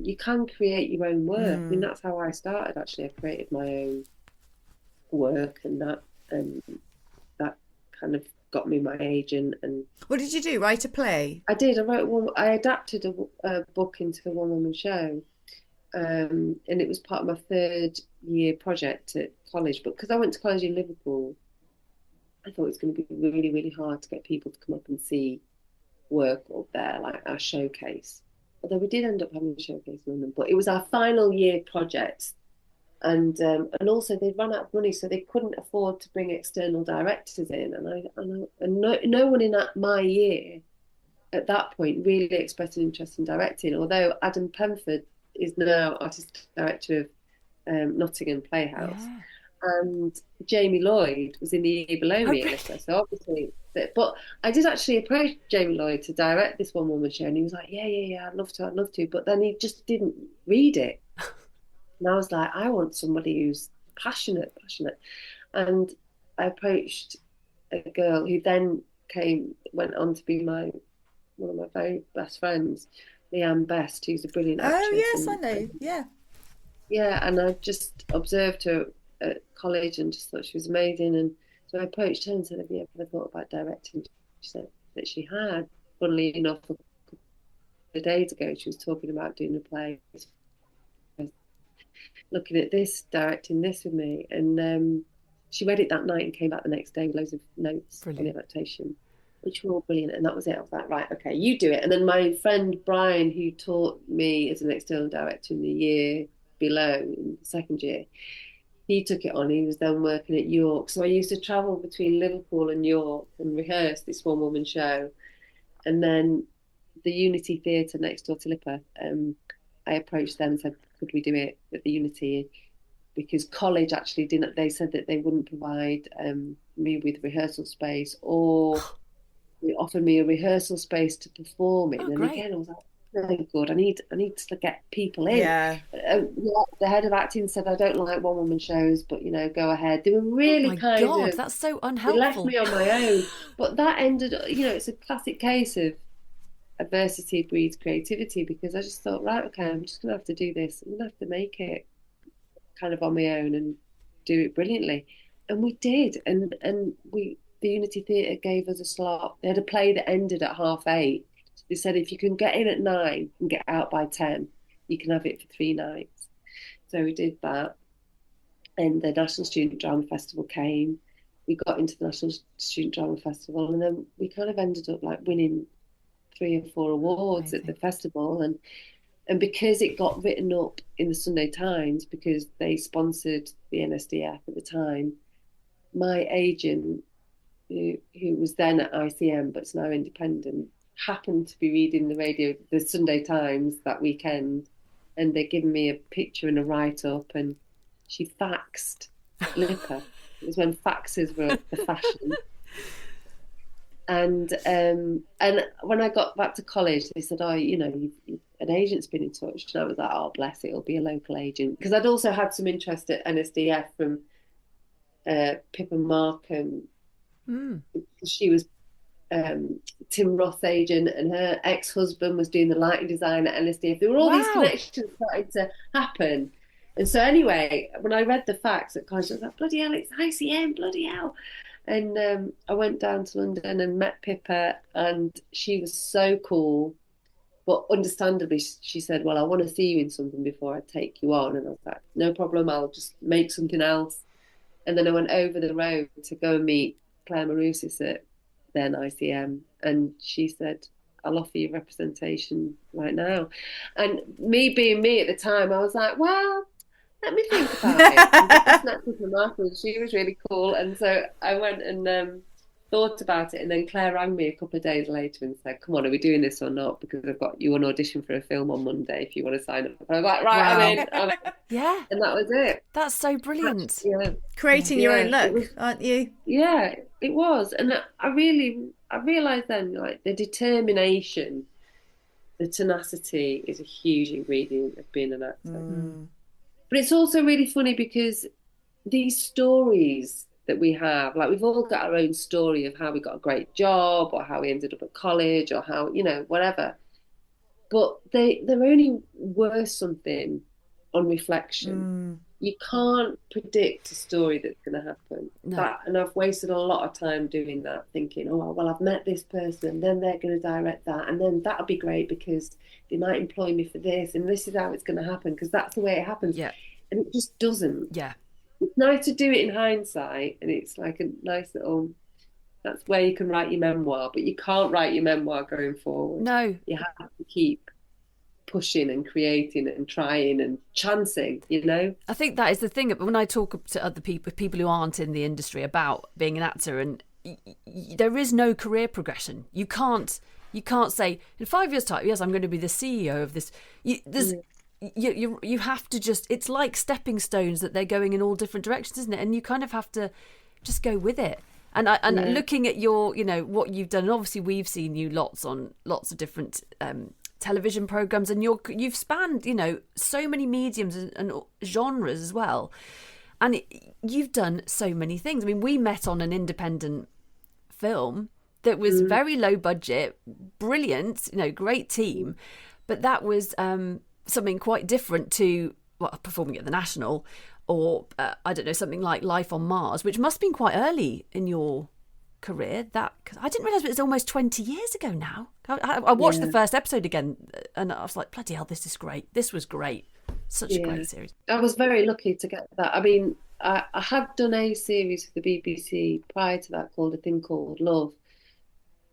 you can create your own work. I mean, that's how I started, actually. I created my own work, and that kind of got me my agent. And what did you do? Write a play? I did. I adapted a book into a one-woman show, and it was part of my 3rd year project at college. But because I went to college in Liverpool, I thought it was going to be really, really hard to get people to come up and see work up there, like our showcase. Although we did end up having a showcase in London, but it was our final year project, and also they'd run out of money, so they couldn't afford to bring external directors in, and no one in my year at that point really expressed an interest in directing. Although Adam Penford is now artistic director of Nottingham Playhouse. And Jamie Lloyd was in the year below me, Alyssa. So obviously, but I did actually approach Jamie Lloyd to direct this one-woman show, and he was like, "Yeah, I'd love to." But then he just didn't read it, and I was like, "I want somebody who's passionate." And I approached a girl who then went on to be one of my very best friends, Leanne Best, who's a brilliant actress. Oh yes, I know. Yeah, and I just observed her at college and just thought she was amazing, and so I approached her and said, "Have you ever thought about directing?" She said that she had. Funnily enough, a couple of days ago she was talking about doing a play, looking at this, directing this with me, and she read it that night and came back the next day with loads of notes on the adaptation, which were all brilliant. And that was it. I was like, right, okay, you do it. And then my friend Brian, who taught me as an external director in the year below, in the 2nd year, he took it on. He was then working at York. So I used to travel between Liverpool and York and rehearse this one-woman show. And then the Unity Theatre next door to Lipper, I approached them and said, could we do it at the Unity? Because college actually didn't, they said that they wouldn't provide me with rehearsal space, or they offered me a rehearsal space to perform in. And again, I was like, very good. I need to get people in. The head of acting said, I don't like one-woman shows, but go ahead. They were really that's so unhelpful. They left me on my own. But that ended, it's a classic case of adversity breeds creativity, because I just thought, right, okay, I'm just gonna have to do this. I'm gonna have to make it kind of on my own and do it brilliantly. And we did. And the Unity Theatre gave us a slot. They had a play that ended at 8:30. They said, if you can get in at 9 and get out by 10, you can have it for 3 nights. So we did that. And the National Student Drama Festival came. We got into the National Student Drama Festival, and then we kind of ended up like winning 3 or 4 awards at the festival. And because it got written up in the Sunday Times, because they sponsored the NSDF at the time, my agent, who was then at ICM but is now independent, happened to be reading the Sunday Times that weekend, and they'd given me a picture and a write-up, and she faxed Lipper. It was when faxes were the fashion. And when I got back to college, they said, an agent's been in touch. And I was like, oh, bless it, it'll be a local agent. Because I'd also had some interest at NSDF from Pippa Markham. She was Tim Roth's agent, and her ex-husband was doing the lighting design at NSDF. There were all these connections starting to happen. And so anyway, when I read the facts at college, I was like, bloody hell, it's ICM, bloody hell. And I went down to London and met Pippa, and she was so cool. But understandably, she said, well, I want to see you in something before I take you on. And I was like, no problem, I'll just make something else. And then I went over the road to go and meet Claire Marousis at then ICM. And she said, I'll offer you representation right now. And me being me at the time, I was like, well, let me think about it. She was really cool. And so I went and thought about it. And then Claire rang me a couple of days later and said, come on, are we doing this or not? Because I've got you an audition for a film on Monday if you want to sign up. And I was like, right, I'm in. Yeah. And that was it. That's so brilliant. Yeah. Creating your own look, aren't you? Yeah, it was. And I realised then, like, the determination, the tenacity is a huge ingredient of being an actor. But it's also really funny because these stories that we have, like, we've all got our own story of how we got a great job or how we ended up at college or how, whatever. But they're only worth something on reflection. You can't predict a story that's going to happen. No. And I've wasted a lot of time doing that, thinking, oh, well, I've met this person, and then they're going to direct that, and then that'll be great because they might employ me for this, and this is how it's going to happen because that's the way it happens. Yeah. And it just doesn't. Yeah. It's nice to do it in hindsight, and it's like a nice little, that's where you can write your memoir, but you can't write your memoir going forward. No. You have to keep pushing and creating and trying and chancing, I think that is the thing. When I talk to other people who aren't in the industry about being an actor, and there is no career progression. You can't say in 5 years' time, yes, I'm going to be the CEO of this. You have to just, it's like stepping stones that they're going in all different directions, isn't it? And you kind of have to just go with it. And looking at your, what you've done, and obviously we've seen you lots of different television programs, and you've spanned, so many mediums and genres as well. And you've done so many things. I mean, we met on an independent film that was very low budget, brilliant, great team, but that was something quite different to performing at the National, or I don't know, something like Life on Mars, which must have been quite early in your career. Cause I didn't realise it was almost 20 years ago now. I watched the first episode again, and I was like, bloody hell, this is great. This was great. Such a great series. I was very lucky to get that. I mean, I had done a series for the BBC prior to that called A Thing Called Love.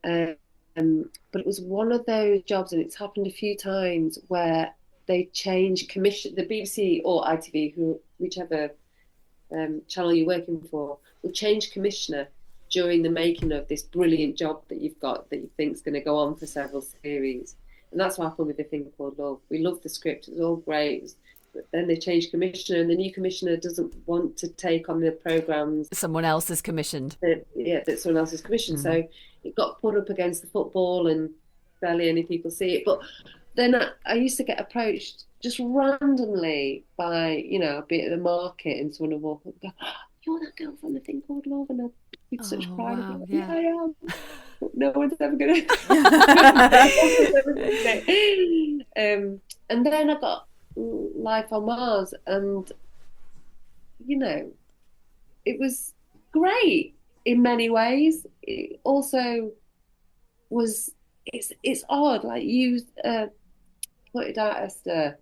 But it was one of those jobs, and it's happened a few times, where they change commission, the BBC or ITV, whichever channel you're working for, will change commissioner during the making of this brilliant job that you've got that you think is going to go on for several series. And that's what happened with The Thing Called Love. We loved the script, it was all great, but then they changed commissioner, and the new commissioner doesn't want to take on the programmes someone else has commissioned. That someone else has commissioned. So it got put up against the football, and barely any people see it. But then I used to get approached just randomly by, a bit of the market, and someone would walk up and go, oh, you're that girl from The Thing Called Love, and I'd be such pride. Wow, yeah, I am. No one's ever going to. And then I got Life on Mars, and it was great in many ways. It also was. It's odd. Like you pointed out, Esther,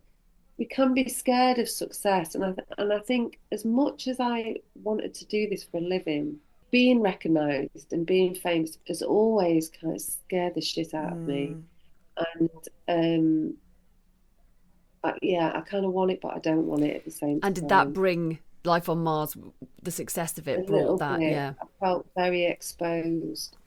we can be scared of success, and I think as much as I wanted to do this for a living, being recognised and being famous has always kind of scared the shit out of me. And yeah, I kind of want it, but I don't want it at the same time. And did that bring Life on Mars? The success of it brought that, bit. yeah. I felt very exposed.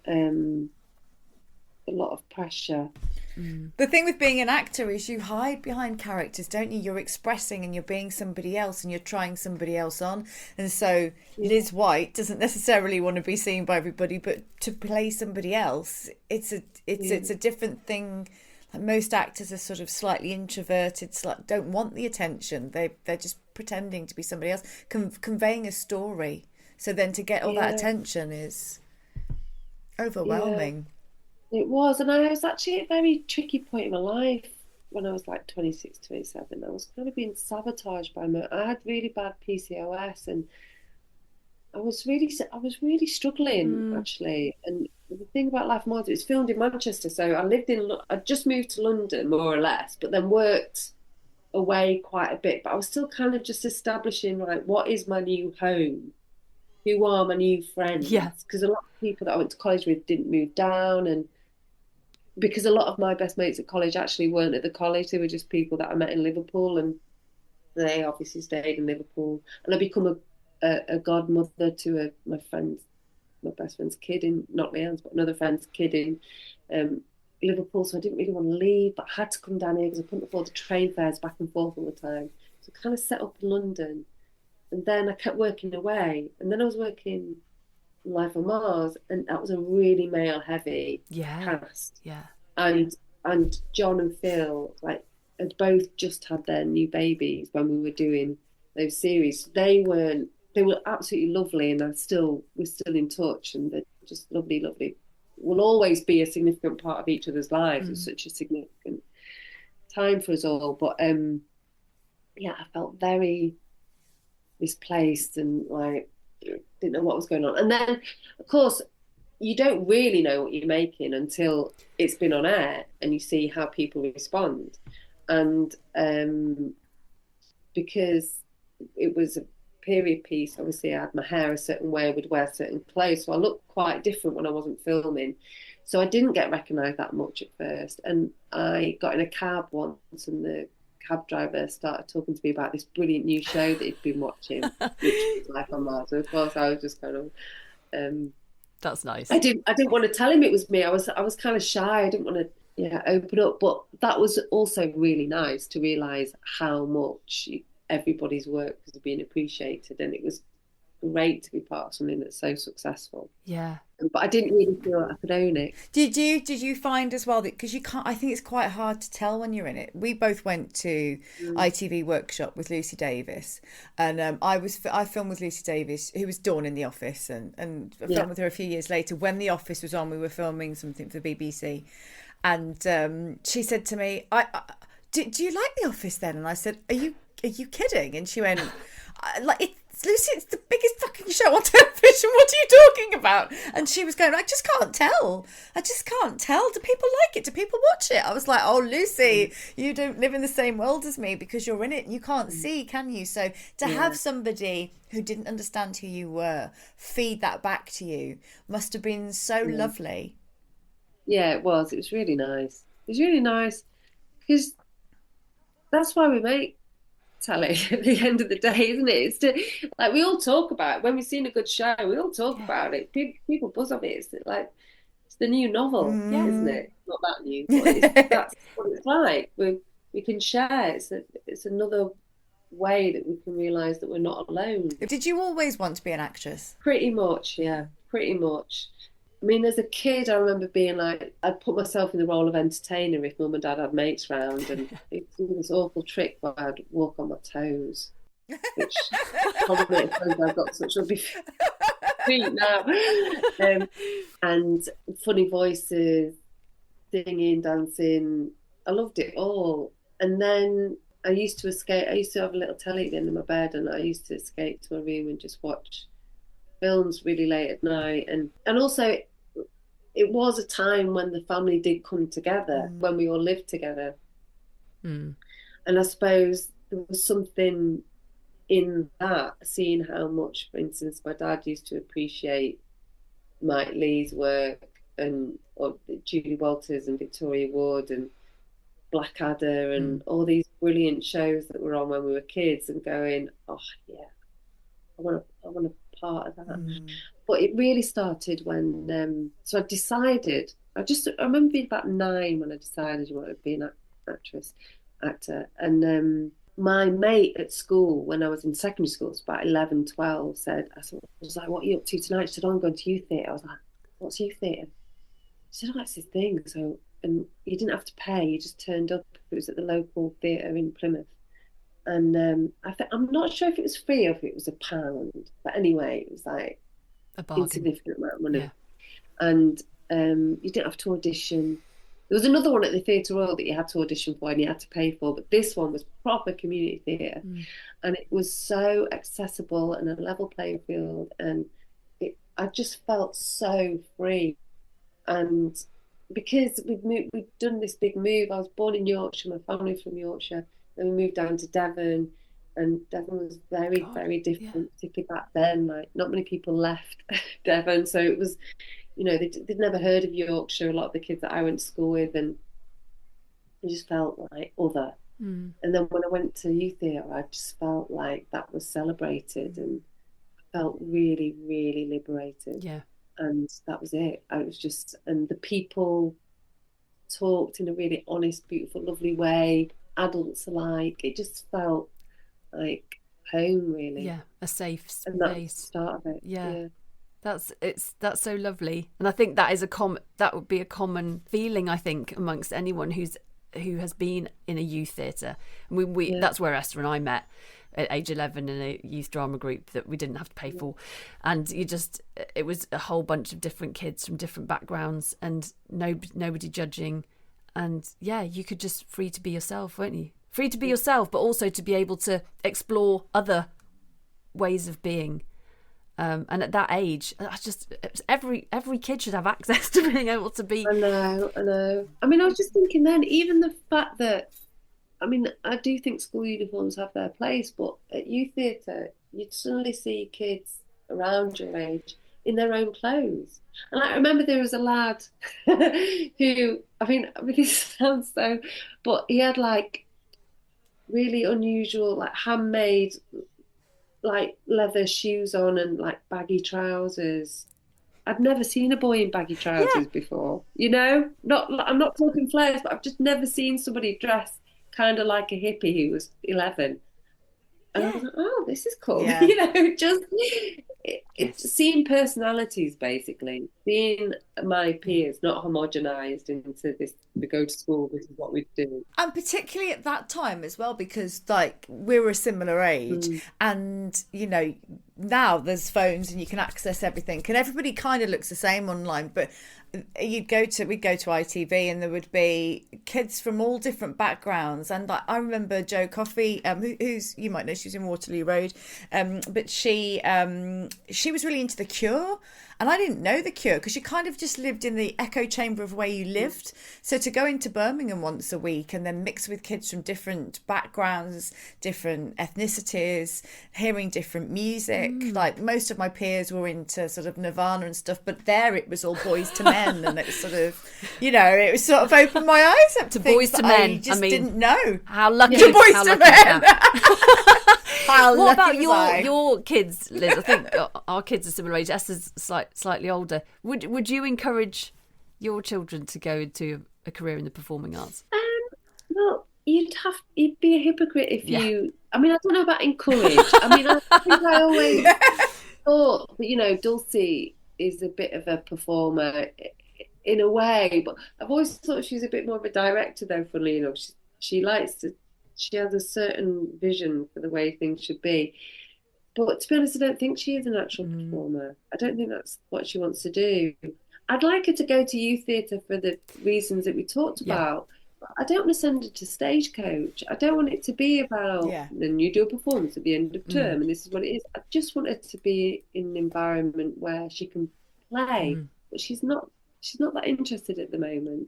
A lot of pressure. The thing with being an actor is you hide behind characters, don't you? You're expressing and you're being somebody else and you're trying somebody else on. And so Liz White doesn't necessarily want to be seen by everybody, but to play somebody else, it's a different thing. Like most actors are sort of slightly introverted, don't want the attention. They're just pretending to be somebody else, conveying a story. So then to get all that attention is overwhelming. It was, and I was actually at a very tricky point in my life when I was like 26, 27. I was kind of being sabotaged by I had really bad PCOS, and I was really struggling actually. And the thing about Life on Mars, it was filmed in Manchester, so I just moved to London more or less, but then worked away quite a bit. But I was still kind of just establishing, like, what is my new home? Who are my new friends? Yeah. Because a lot of people that I went to college with didn't move down, and because a lot of my best mates at college actually weren't at the college, they were just people that I met in Liverpool, and they obviously stayed in Liverpool. And I become a godmother to my best friend's kid not Leanne's, but another friend's kid in Liverpool. So I didn't really want to leave, but I had to come down here because I couldn't afford the train fares back and forth all the time. So I kind of set up in London, and then I kept working away, and then I was working Life on Mars, and that was a really male heavy cast. Yeah. And John and Phil, like, had both just had their new babies when we were doing those series. They were absolutely lovely, and we're still in touch, and they're just lovely. Will always be a significant part of each other's lives. It's such a significant time for us all. But yeah, I felt very misplaced and like didn't know what was going on. And then, of course, you don't really know what you're making until it's been on air and you see how people respond. And because it was a period piece, obviously I had my hair a certain way, I would wear certain clothes, so I looked quite different when I wasn't filming. So I didn't get recognised that much at first. And I got in a cab once, and the cab driver started talking to me about this brilliant new show that he'd been watching, which was Life on Mars. So of course I was just kind of that's nice. I didn't want to tell him it was me. I was kind of shy. I didn't want to open up, but that was also really nice to realise how much everybody's work was being appreciated, and it was great to be part of something that's so successful. Yeah. But I didn't really feel like I could own it. Did you find as well that, because you can't, I think it's quite hard to tell when you're in it. We both went to ITV workshop with Lucy Davis, and I filmed with Lucy Davis, who was Dawn in The Office, and I filmed with her a few years later when The Office was on. We were filming something for the BBC, and she said to me, do you like The Office then? And I said, are you kidding? And she went, Lucy, it's the biggest fucking show on television. What are you talking about? And she was going, I just can't tell. Do people like it? Do people watch it? I was like, oh, Lucy, you don't live in the same world as me because you're in it and you can't see, can you? So to have somebody who didn't understand who you were feed that back to you must have been so lovely. Yeah, it was. It was really nice. It was really nice because that's why we make telly at the end of the day, isn't it? It's like we all talk about it. When we've seen a good show, we all talk about it. People buzz off it. It's the new novel, isn't it? Not that new, but that's what it's like. We can share. It's another way that we can realise that we're not alone. Did you always want to be an actress? Pretty much, yeah. Pretty much. I mean, as a kid, I remember being like, I'd put myself in the role of entertainer if mum and dad had mates round, and it'd do this awful trick where I'd walk on my toes, which probably I've got such lovely feet now. And funny voices, singing, dancing. I loved it all. And then I used to escape. I used to have a little telly at the end of my bed, and I used to escape to my room and just watch films really late at night. And also it was a time when the family did come together, when we all lived together. And I suppose there was something in that, seeing how much, for instance, my dad used to appreciate Mike Lee's work or Julie Walters and Victoria Wood and Blackadder and all these brilliant shows that were on when we were kids, and going, oh yeah, I want a part of that. But it really started when so I decided. I remember being about 9 when I decided I wanted to be an actor, and my mate at school when I was in secondary school, it's about 11, 12, I was like, what are you up to tonight? She said, oh, I'm going to youth theatre. I was like, what's youth theatre? She said, oh, that's this thing. So, and you didn't have to pay, you just turned up. It was at the local theatre in Plymouth. And I'm not sure if it was free or if it was £1. But anyway, it was like a bargain. Insignificant amount of money. Yeah. And you didn't have to audition. There was another one at the Theatre Royal that you had to audition for and you had to pay for, but this one was proper community theatre. And it was so accessible and a level playing field, and I just felt so free. And because we'd done this big move, I was born in Yorkshire, my family's from Yorkshire, then we moved down to Devon, and Devon was very, very different, particularly back then. Like, not many people left Devon, so it was, they'd never heard of Yorkshire, a lot of the kids that I went to school with, and it just felt like other. And then when I went to youth theatre, I just felt like that was celebrated, and I felt really, really liberated. Yeah. And that was it. I was just, and the people talked in a really honest, beautiful, lovely way, adults alike. It just felt like home, really. Yeah, a safe space. And that's the start of it. Yeah. That's so lovely, and I think that is that would be a common feeling, I think, amongst anyone who has been in a youth theatre. We that's where Esther and I met at age 11 in a youth drama group that we didn't have to pay for, and it was a whole bunch of different kids from different backgrounds, and nobody judging, and you could just free to be yourself, weren't you? Free to be yourself, but also to be able to explore other ways of being. And at that age, every kid should have access to being able to be. I know. I mean, I was just thinking then, even the fact that, I mean, I do think school uniforms have their place, but at youth theatre, you'd suddenly see kids around your age in their own clothes. And I remember there was a lad who, I mean, this sounds so, but he had like really unusual, like handmade, like leather shoes on and like baggy trousers. I'd never seen a boy in baggy trousers before, I'm not talking flares, but I've just never seen somebody dressed kind of like a hippie who was 11. And I was like, oh, this is cool. It's seeing personalities, basically, seeing my peers not homogenized into this, we go to school, this is what we do. And particularly at that time as well, because like we were a similar age, and now there's phones and you can access everything, and everybody kind of looks the same online, but we'd go to ITV and there would be kids from all different backgrounds. And like, I remember Jo Coffey, who's, you might know, she's in Waterloo Road, but she was really into The Cure, and I didn't know The Cure because you kind of just lived in the echo chamber of where you lived. So to go into Birmingham once a week and then mix with kids from different backgrounds, different ethnicities, hearing different music, like most of my peers were into sort of Nirvana and stuff, but there it was all Boys to Men, and it sort of, it was sort of opened my eyes up to Boys to Men. I just didn't know. How lucky! To Boys to Men. What about your kids, Liz? I think our kids are similar age. Esther's slightly older. Would you encourage your children to go into a career in the performing arts? Well, you'd be a hypocrite if you. I mean, I don't know about encourage. I mean, I think I always thought that Dulcie is a bit of a performer in a way, but I've always thought she's a bit more of a director, though. Funnily enough, she likes to. She has a certain vision for the way things should be. But to be honest, I don't think she is a natural performer. I don't think that's what she wants to do. I'd like her to go to youth theatre for the reasons that we talked about. But I don't want to send her to Stagecoach. I don't want it to be about, then you do a performance at the end of term and this is what it is. I just want her to be in an environment where she can play. But she's not that interested at the moment.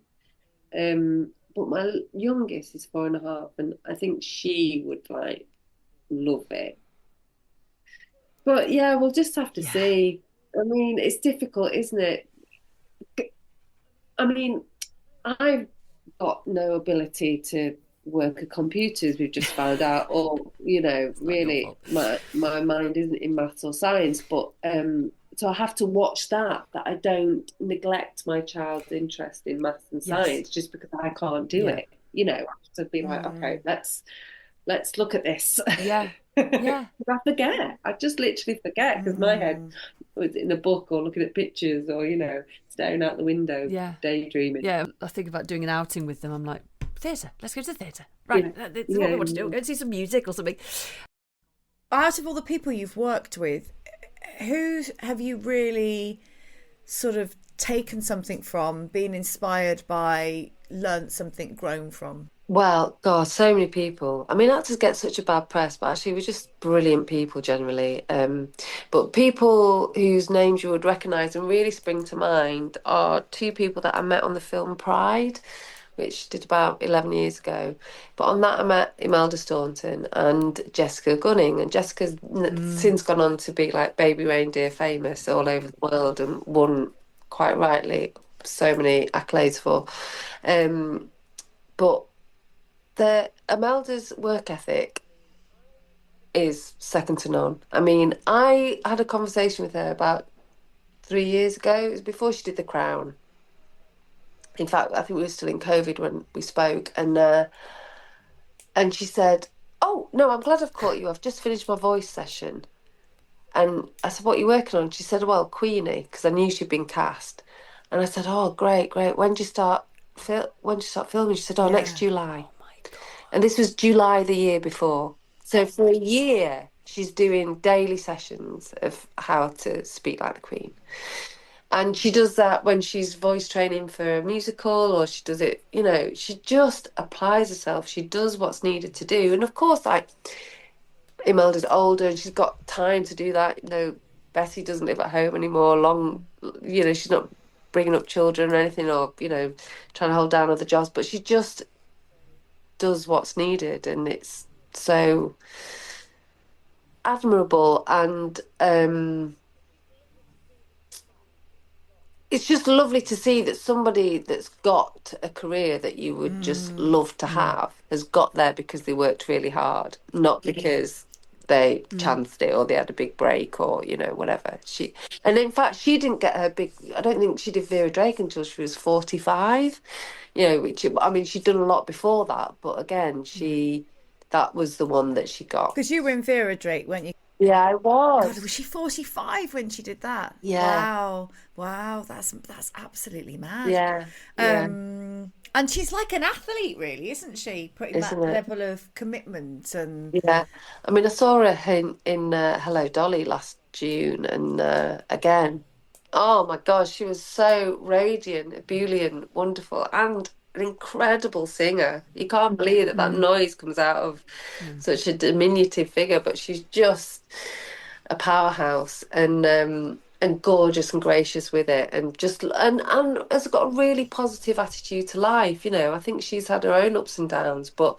but my youngest is 4.5, and I think she would like love it. But yeah, we'll just have to see. I mean, it's difficult, isn't it? I mean, I've got no ability to work at computers, we've just found out, or really my mind isn't in maths or science, but so I have to watch that I don't neglect my child's interest in maths and science just because I can't do it. I have to be like, okay, let's look at this. Yeah. I forget. I just literally forget because my head was in a book or looking at pictures or staring out the window, daydreaming. Yeah, I think about doing an outing with them. I'm like, theatre. Let's go to the theatre. Right, this is what we want to do. We'll go and see some music or something. Out of all the people you've worked with, who have you really sort of taken something from, been inspired by, learnt something, grown from? Well, God, so many people. I mean, actors get such a bad press, but actually we're just brilliant people generally. But people whose names you would recognise and really spring to mind are two people that I met on the film Pride, which did about 11 years ago. But on that I met Imelda Staunton and Jessica Gunning. And Jessica's since gone on to be like Baby Reindeer famous all over the world and won, quite rightly, so many accolades for. But Imelda's work ethic is second to none. I mean, I had a conversation with her about 3 years ago. It was before she did The Crown. In fact, I think we were still in COVID when we spoke. And she said, "Oh, no, I'm glad I've caught you. I've just finished my voice session." And I said, "What are you working on?" She said, "Well, Queenie," because I knew she'd been cast. And I said, "Oh, great. When do you start filming?" She said, "Next July." And this was July the year before. So for a year, she's doing daily sessions of how to speak like the Queen. And she does that when she's voice training for a musical, or she does it, she just applies herself. She does what's needed to do. And of course, like, Imelda's older and she's got time to do that. Betty doesn't live at home anymore. She's not bringing up children or anything, or, trying to hold down other jobs. But she just does what's needed, and it's so admirable. And it's just lovely to see that somebody that's got a career that you would just love to have has got there because they worked really hard, not because they chanced it or they had a big break or whatever. And in fact, she didn't get her big. I don't think she did Vera Drake until she was 45. Which, I mean, she'd done a lot before that, but again, that was the one that she got. Because you were in Vera Drake, weren't you? Yeah, I was. God, was she 45 when she did that? Yeah. Wow, that's absolutely mad. Yeah. And she's like an athlete, really, isn't she? Putting that level of commitment and. Yeah, I mean, I saw her in Hello Dolly last June, and again, oh my gosh, she was so radiant, ebullient, wonderful, and an incredible singer. You can't believe that noise comes out of such a diminutive figure, but she's just a powerhouse and gorgeous and gracious with it, and has got a really positive attitude to life. I think she's had her own ups and downs, but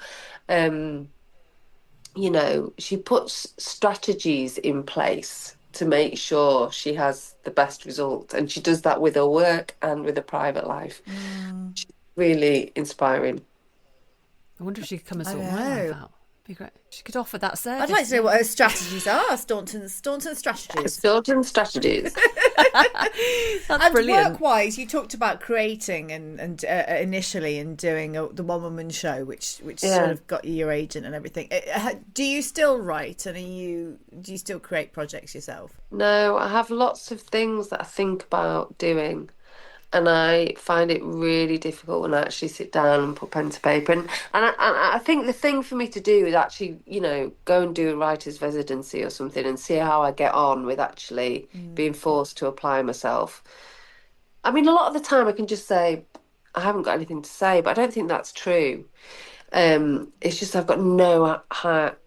she puts strategies in place to make sure she has the best result, and she does that with her work and with her private life. She's really inspiring. I wonder if she could come and sort of life out. Be great. She could offer that service. I'd like to know what her strategies are. Staunton's strategies. Staunton's strategies. That's and brilliant. Work-wise, you talked about creating and initially and doing the one-woman show, which sort of got you your agent and everything. Do you still write, and do you still create projects yourself? No, I have lots of things that I think about doing. And I find it really difficult when I actually sit down and put pen to paper. And I think the thing for me to do is actually, go and do a writer's residency or something and see how I get on with actually being forced to apply myself. I mean, a lot of the time I can just say, I haven't got anything to say, but I don't think that's true. It's just I've got no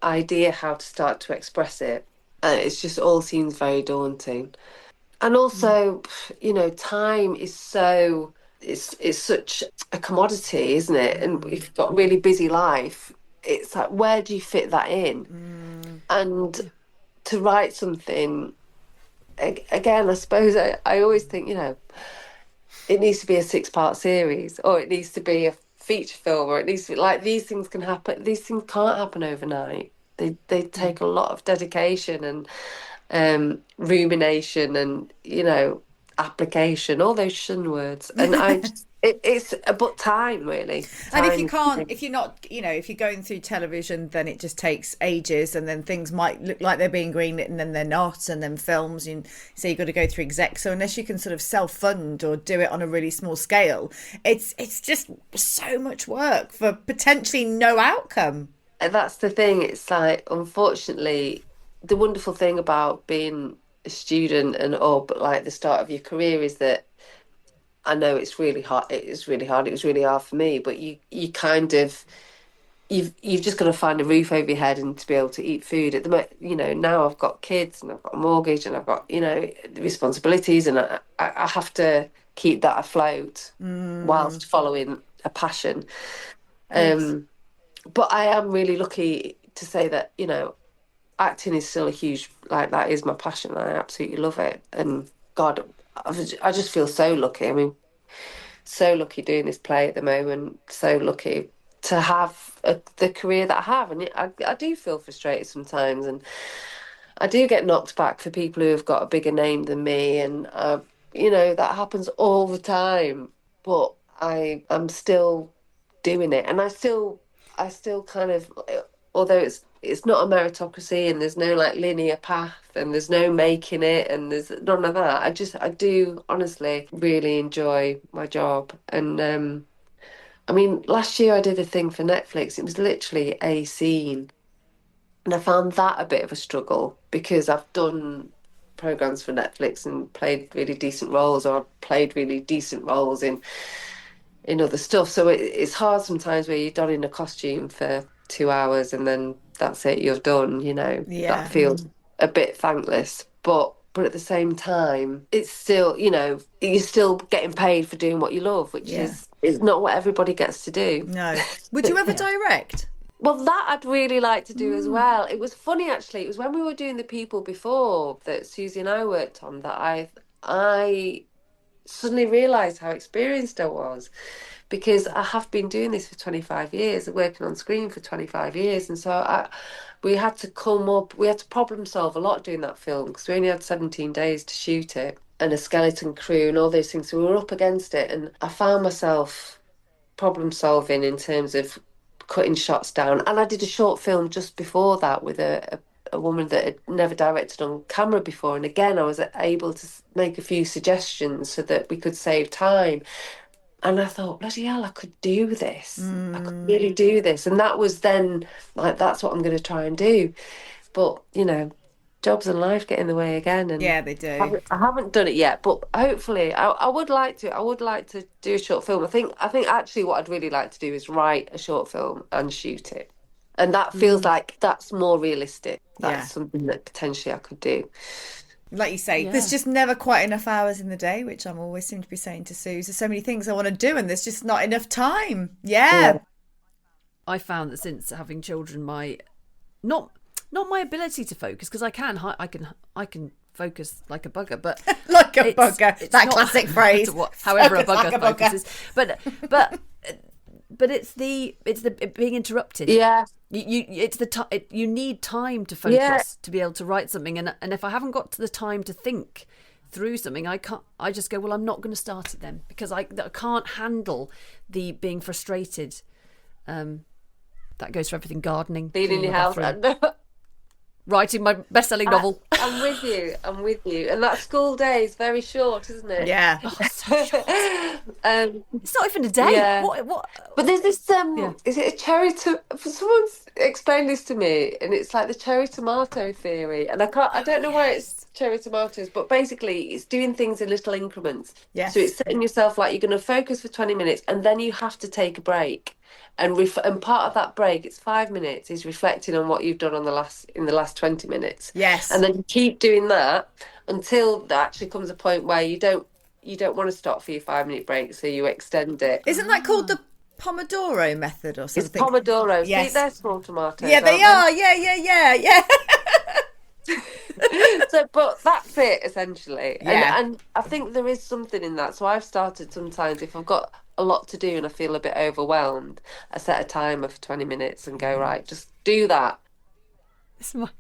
idea how to start to express it. It's just all seems very daunting. And also, time is so it's such a commodity, isn't it? And if you've got a really busy life, it's like, where do you fit that in? And to write something, again, I suppose I always think, it needs to be a 6-part series, or it needs to be a feature film, or it needs to be like, these things can happen. These things can't happen overnight. They take a lot of dedication and rumination and, application, all those shun words. And it's about time, really. And if you can't, if you're not, if you're going through television, then it just takes ages, and then things might look like they're being greenlit and then they're not, and then films, you say you've got to go through exec. So unless you can sort of self-fund or do it on a really small scale, it's just so much work for potentially no outcome. And that's the thing. It's like, unfortunately, the wonderful thing about being a student but like the start of your career is that, I know it's really hard. It is really hard. It was really hard for me. But you kind of, you've just got to find a roof over your head and to be able to eat food. At the moment, now I've got kids and I've got a mortgage and I've got responsibilities, and I have to keep that afloat whilst following a passion. Yes. But I am really lucky to say that acting is still a huge, like, that is my passion. I absolutely love it, and God, I just feel so lucky. I mean, so lucky doing this play at the moment. So lucky to have the career that I have. And I do feel frustrated sometimes, and I do get knocked back for people who have got a bigger name than me, and that happens all the time. But I'm still doing it, and I still kind of, although it's not a meritocracy and there's no like linear path and there's no making it and there's none of that. I do honestly really enjoy my job. And I mean, last year I did a thing for Netflix. It was literally a scene, and I found that a bit of a struggle because I've done programs for Netflix and played really decent roles, or I've played really decent roles in other stuff. So it's hard sometimes where you're donning a costume for 2 hours and then that's it, you're done. That feels a bit thankless, but at the same time, it's still, you're still getting paid for doing what you love, which is not what everybody gets to do. No. Would you ever direct? Well, that I'd really like to do as well. It was funny, actually. It was when we were doing The People before that Susie and I worked on that I suddenly realised how experienced I was, because I have been doing this for 25 years, working on screen for 25 years. And so we had to problem solve a lot doing that film, because we only had 17 days to shoot it, and a skeleton crew and all those things. So we were up against it, and I found myself problem solving in terms of cutting shots down. And I did a short film just before that with a woman that had never directed on camera before. And again, I was able to make a few suggestions so that we could save time. And I thought, bloody hell, I could do this. I could really do this. And that was then, like, that's what I'm going to try and do. But, jobs and life get in the way again. And yeah, they do. I haven't done it yet, but hopefully I would like to. I would like to do a short film. I think actually what I'd really like to do is write a short film and shoot it. And that feels like that's more realistic. That's something that potentially I could do. Like you say, there's just never quite enough hours in the day, which I'm always seem to be saying to Sue. There's so many things I want to do and there's just not enough time. Yeah. I found that since having children, my not my ability to focus, because I can focus like a bugger, but like a bugger. It's that classic phrase. However a bugger focuses. But it's the being interrupted. Yeah. You need time to focus to be able to write something, and if I haven't got to the time to think through something, I just go, well, I'm not going to start it then, because I can't handle the being frustrated. That goes for everything: gardening, cleaning your house, writing my best-selling novel. I'm with you. And that school day is very short, isn't it? Yeah. So short. It's not even a day. Yeah. What? But there's this, is it a cherry someone's explained this to me, and it's like the cherry tomato theory. And I don't know why it's cherry tomatoes, but basically it's doing things in little increments. Yes. So it's setting yourself like you're going to focus for 20 minutes and then you have to take a break. And part of that break, it's 5 minutes, is reflecting on what you've done in the last 20 minutes. Yes. And then you keep doing that until there actually comes a point where you don't you don't want to stop for your 5-minute break, so you extend it. Isn't that called the Pomodoro method or something? It's Pomodoro. Yes. See, they're small tomatoes. Yeah, they are. Yeah. So, but that's it essentially. Yeah. And I think there is something in that. So I've started sometimes, if I've got a lot to do and I feel a bit overwhelmed, I set a timer for 20 minutes and go, right, just do that.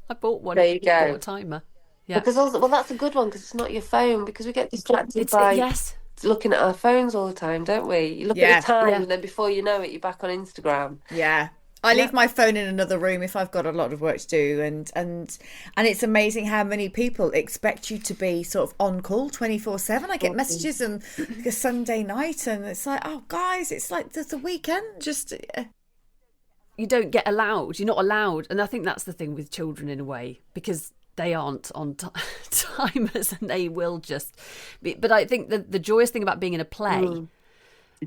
I bought one. There you go. I bought a timer. Yeah. Because also, well, that's a good one because it's not your phone, because we get distracted by yes. looking at our phones all the time, don't we? You look at the time and then before you know it, you're back on Instagram. Yeah. I leave my phone in another room if I've got a lot of work to do, and it's amazing how many people expect you to be sort of on call 24/7. I get messages and a Sunday night, and it's like, oh guys, it's like the weekend. Just you don't get allowed. You're not allowed, and I think that's the thing with children in a way, because they aren't on timers and they will just be. But I think the joyous thing about being in a play,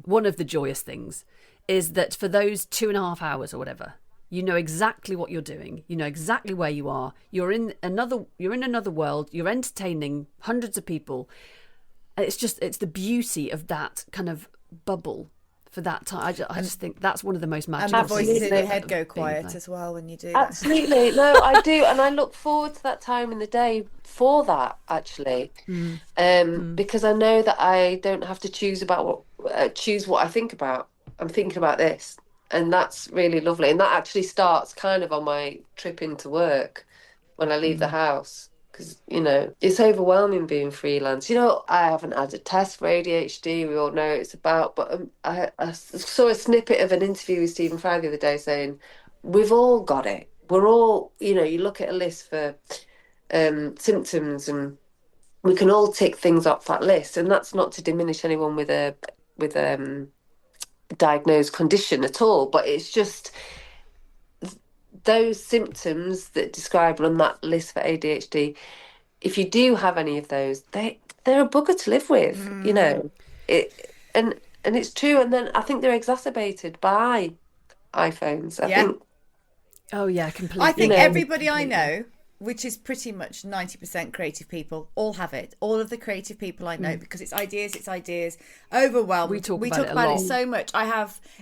one of the joyous things, is that for those 2.5 hours or whatever, you know exactly what you're doing. You know exactly where you are. You're in another world. You're entertaining hundreds of people. And it's the beauty of that kind of bubble for that time. I just think that's one of the most magical and the things. voices in your head go quiet as well when you do that. Absolutely. No, I do. And I look forward to that time in the day for that, actually. Because I know that I don't have to choose what I think about. I'm thinking about this, and that's really lovely. And that actually starts kind of on my trip into work when I leave the house, because, you know, it's overwhelming being freelance. You know, I haven't had a test for ADHD. We all know what it's about. But I saw a snippet of an interview with Stephen Fry the other day saying, we've all got it. We're all, you know, you look at a list for symptoms and we can all tick things off that list. And that's not to diminish anyone with a diagnosed condition at all, but it's just those symptoms that describe on that list for ADHD. If you do have any of those, they're a bugger to live with, you know. And it's true. And then I think they're exacerbated by iPhones. I think. Oh yeah, completely. I think everybody I know, which is pretty much 90% creative people, all have it. All of the creative people I know, because it's ideas, overwhelmed. We talk about it so much.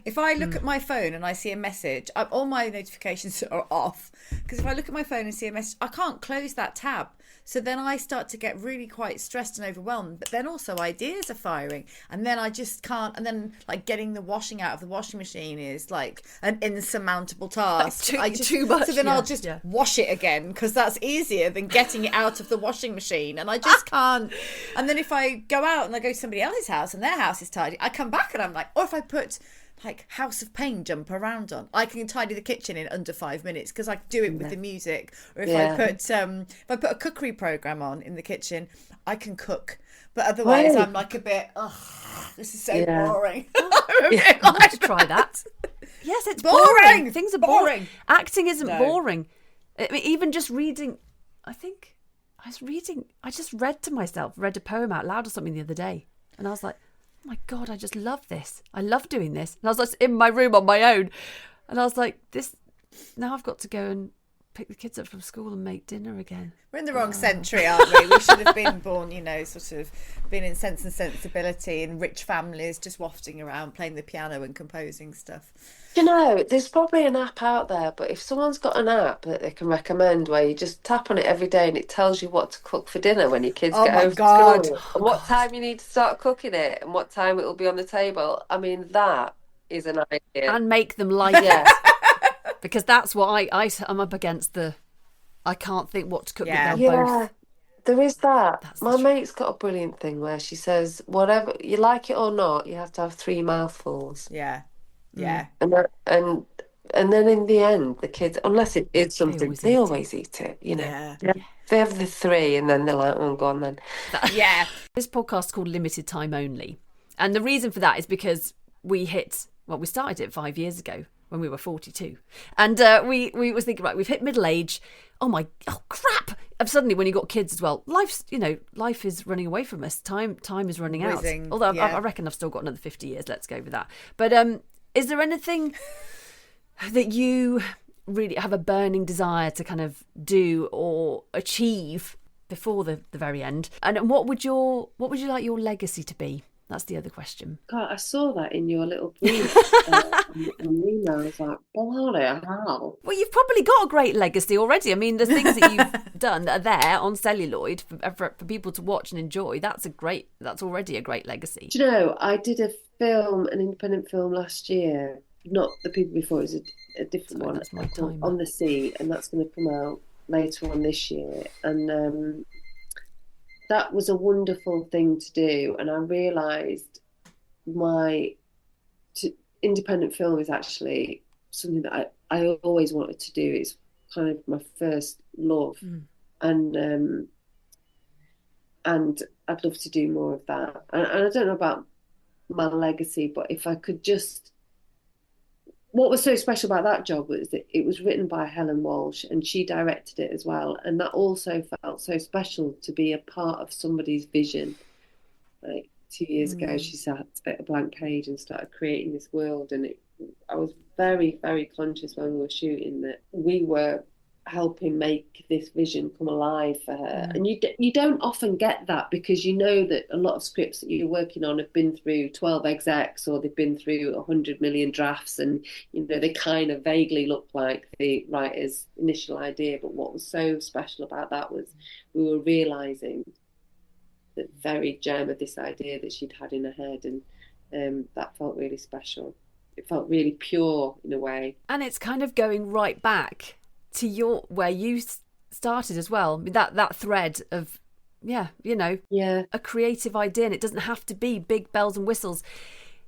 If I look at my phone and I see a message, all my notifications are off, because if I look at my phone and see a message, I can't close that tab. So then I start to get really quite stressed and overwhelmed. But then also ideas are firing. And then I just can't. And then like getting the washing out of the washing machine is like an insurmountable task. Too much. So then I'll just wash it again, because that's easier than getting it out of the washing machine. And I just can't. And then if I go out and I go to somebody else's house and their house is tidy, I come back and I'm like, or if I put like House of Pain jumper around on, I can tidy the kitchen in under 5 minutes, because I do it with the music. Or if I put a cookery program on in the kitchen, I can cook. But otherwise I'm like a bit, this is so boring. I have to try that. Yes, it's boring. Things are boring. Acting isn't boring. I mean, even just reading, I just read a poem out loud or something the other day, and I was like, oh my God, I just love this. I love doing this. And I was like in my room on my own, and I was like, now I've got to go and pick the kids up from school and make dinner again. We're in the wrong century, aren't we? We should have been born, you know, sort of been in Sense and Sensibility in rich families, just wafting around, playing the piano and composing stuff. You know, there's probably an app out there, but if someone's got an app that they can recommend where you just tap on it every day and it tells you what to cook for dinner when your kids get home from school, and what time you need to start cooking it, and what time it will be on the table. I mean, that is an idea. And make them like it. Because that's what I'm up against. I can't think what to cook with them both. There is that. My mate's got a brilliant thing where she says, whatever, you like it or not, you have to have 3 mouthfuls. Yeah. And then in the end, the kids, unless it is something, they always eat it, you know. Yeah. They have the 3 and then they're like, oh, go on then. This podcast is called Limited Time Only. And the reason for that is because we started it 5 years ago when we were 42. And we was thinking, right, we've hit middle age. Oh crap. And suddenly when you got kids as well, life is running away from us. Time is running out. Although I reckon I've still got another 50 years. Let's go with that. But is there anything that you really have a burning desire to kind of do or achieve before the very end. And what would you like your legacy to be? That's the other question. God, I saw that in your little brief on email. I was like, bloody hell. Well, you've probably got a great legacy already. I mean, the things that you've done that are there on celluloid for people to watch and enjoy, that's already a great legacy. Do you know, I did an independent film last year, not The People Before, it was a different one, that's my timer. On the Sea, and that's going to come out later on this year. And that was a wonderful thing to do, and I realised independent film is actually something that I always wanted to do. It's kind of my first love, and I'd love to do more of that. And I don't know about my legacy, but if I could just... What was so special about that job was that it was written by Helen Walsh and she directed it as well. And that also felt so special to be a part of somebody's vision. Like 2 years ago, she sat at a blank page and started creating this world. And I was very, very conscious when we were shooting that we were helping make this vision come alive for her. And you don't often get that, because you know that a lot of scripts that you're working on have been through 12 execs, or they've been through 100 million drafts, and you know they kind of vaguely look like the writer's initial idea. But what was so special about that was we were realizing the very gem of this idea that she'd had in her head, and that felt really special. It felt really pure in a way, and it's kind of going right back to where you started as well, that thread of a creative idea. And it doesn't have to be big bells and whistles.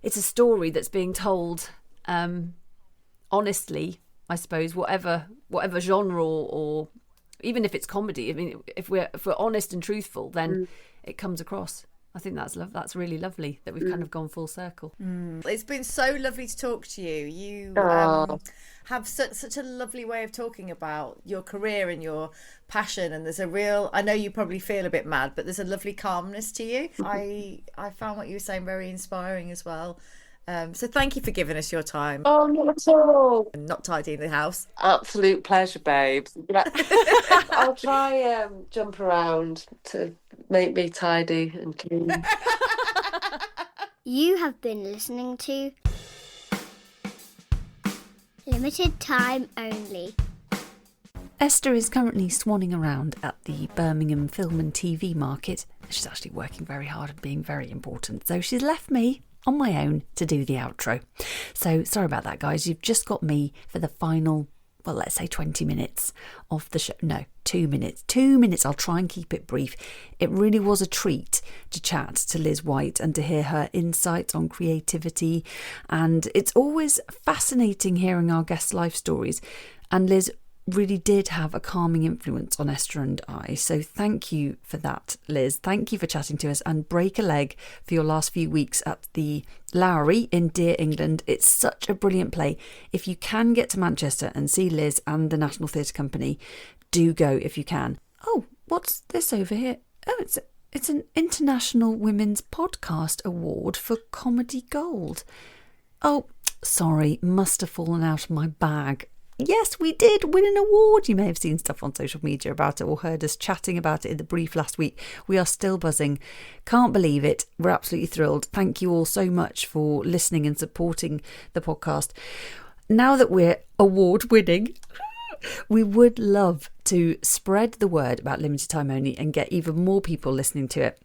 It's a story that's being told honestly, I suppose, whatever genre, or even if it's comedy. I mean, if we're honest and truthful, then it comes across. I think that's really lovely that we've kind of gone full circle. It's been so lovely to talk to you. You have such a lovely way of talking about your career and your passion, and there's I know you probably feel a bit mad, but there's a lovely calmness to you. I found what you were saying very inspiring as well. So thank you for giving us your time. Oh, not at all. And not tidying the house. Absolute pleasure, babes. I'll try jump around to make me tidy and clean. You have been listening to Limited Time Only. Esther is currently swanning around at the Birmingham film and TV market. She's actually working very hard and being very important, so she's left me on my own to do the outro. So sorry about that, guys. You've just got me for the final, well, let's say 20 minutes of the show. No, 2 minutes. 2 minutes. I'll try and keep it brief. It really was a treat to chat to Liz White and to hear her insights on creativity. And it's always fascinating hearing our guests' life stories. And Liz really did have a calming influence on Esther and I. So thank you for that, Liz. Thank you for chatting to us, and break a leg for your last few weeks at the Lowry in Dear England. It's such a brilliant play. If you can get to Manchester and see Liz and the National Theatre Company, do go if you can. Oh, what's this over here? Oh, it's an International Women's Podcast Award for Comedy Gold. Oh, sorry, must have fallen out of my bag. Yes, we did win an award. You may have seen stuff on social media about it or heard us chatting about it in the brief last week. We are still buzzing. Can't believe it. We're absolutely thrilled. Thank you all so much for listening and supporting the podcast. Now that we're award winning, we would love to spread the word about Limited Time Only and get even more people listening to it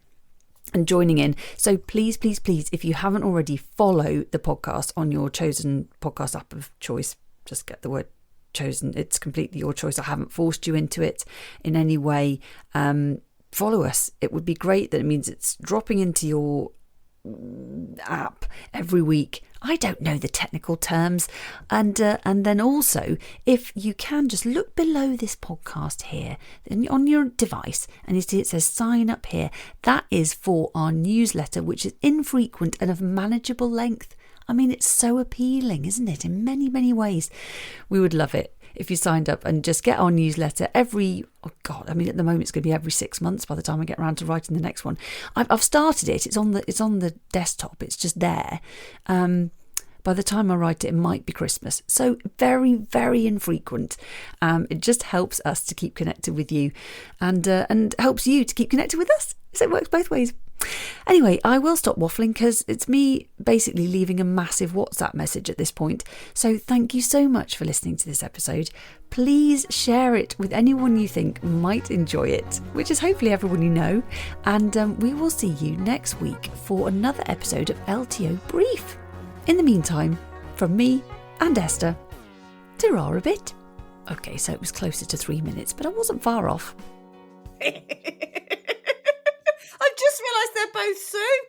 and joining in. So please, please, please, if you haven't already, follow the podcast on your chosen podcast app of choice. Just get the word chosen. It's completely your choice. I haven't forced you into it in any way. Follow us. It would be great. That it means it's dropping into your app every week. I don't know the technical terms. And then also, if you can, just look below this podcast here on your device, and you see it says sign up here. That is for our newsletter, which is infrequent and of manageable length. I mean, it's so appealing, isn't it? In many, many ways. We would love it if you signed up and just get our newsletter at the moment it's going to be every 6 months by the time I get around to writing the next one. I've started it. It's on the desktop. It's just there. By the time I write it, it might be Christmas. So very, very infrequent. It just helps us to keep connected with you and helps you to keep connected with us. So it works both ways. Anyway, I will stop waffling because it's me basically leaving a massive WhatsApp message at this point. So thank you so much for listening to this episode. Please share it with anyone you think might enjoy it, which is hopefully everyone you know. And we will see you next week for another episode of LTO Brief. In the meantime, from me and Esther, ta-ra a bit. Okay, so it was closer to 3 minutes, but I wasn't far off. I've just realised they're both Sue.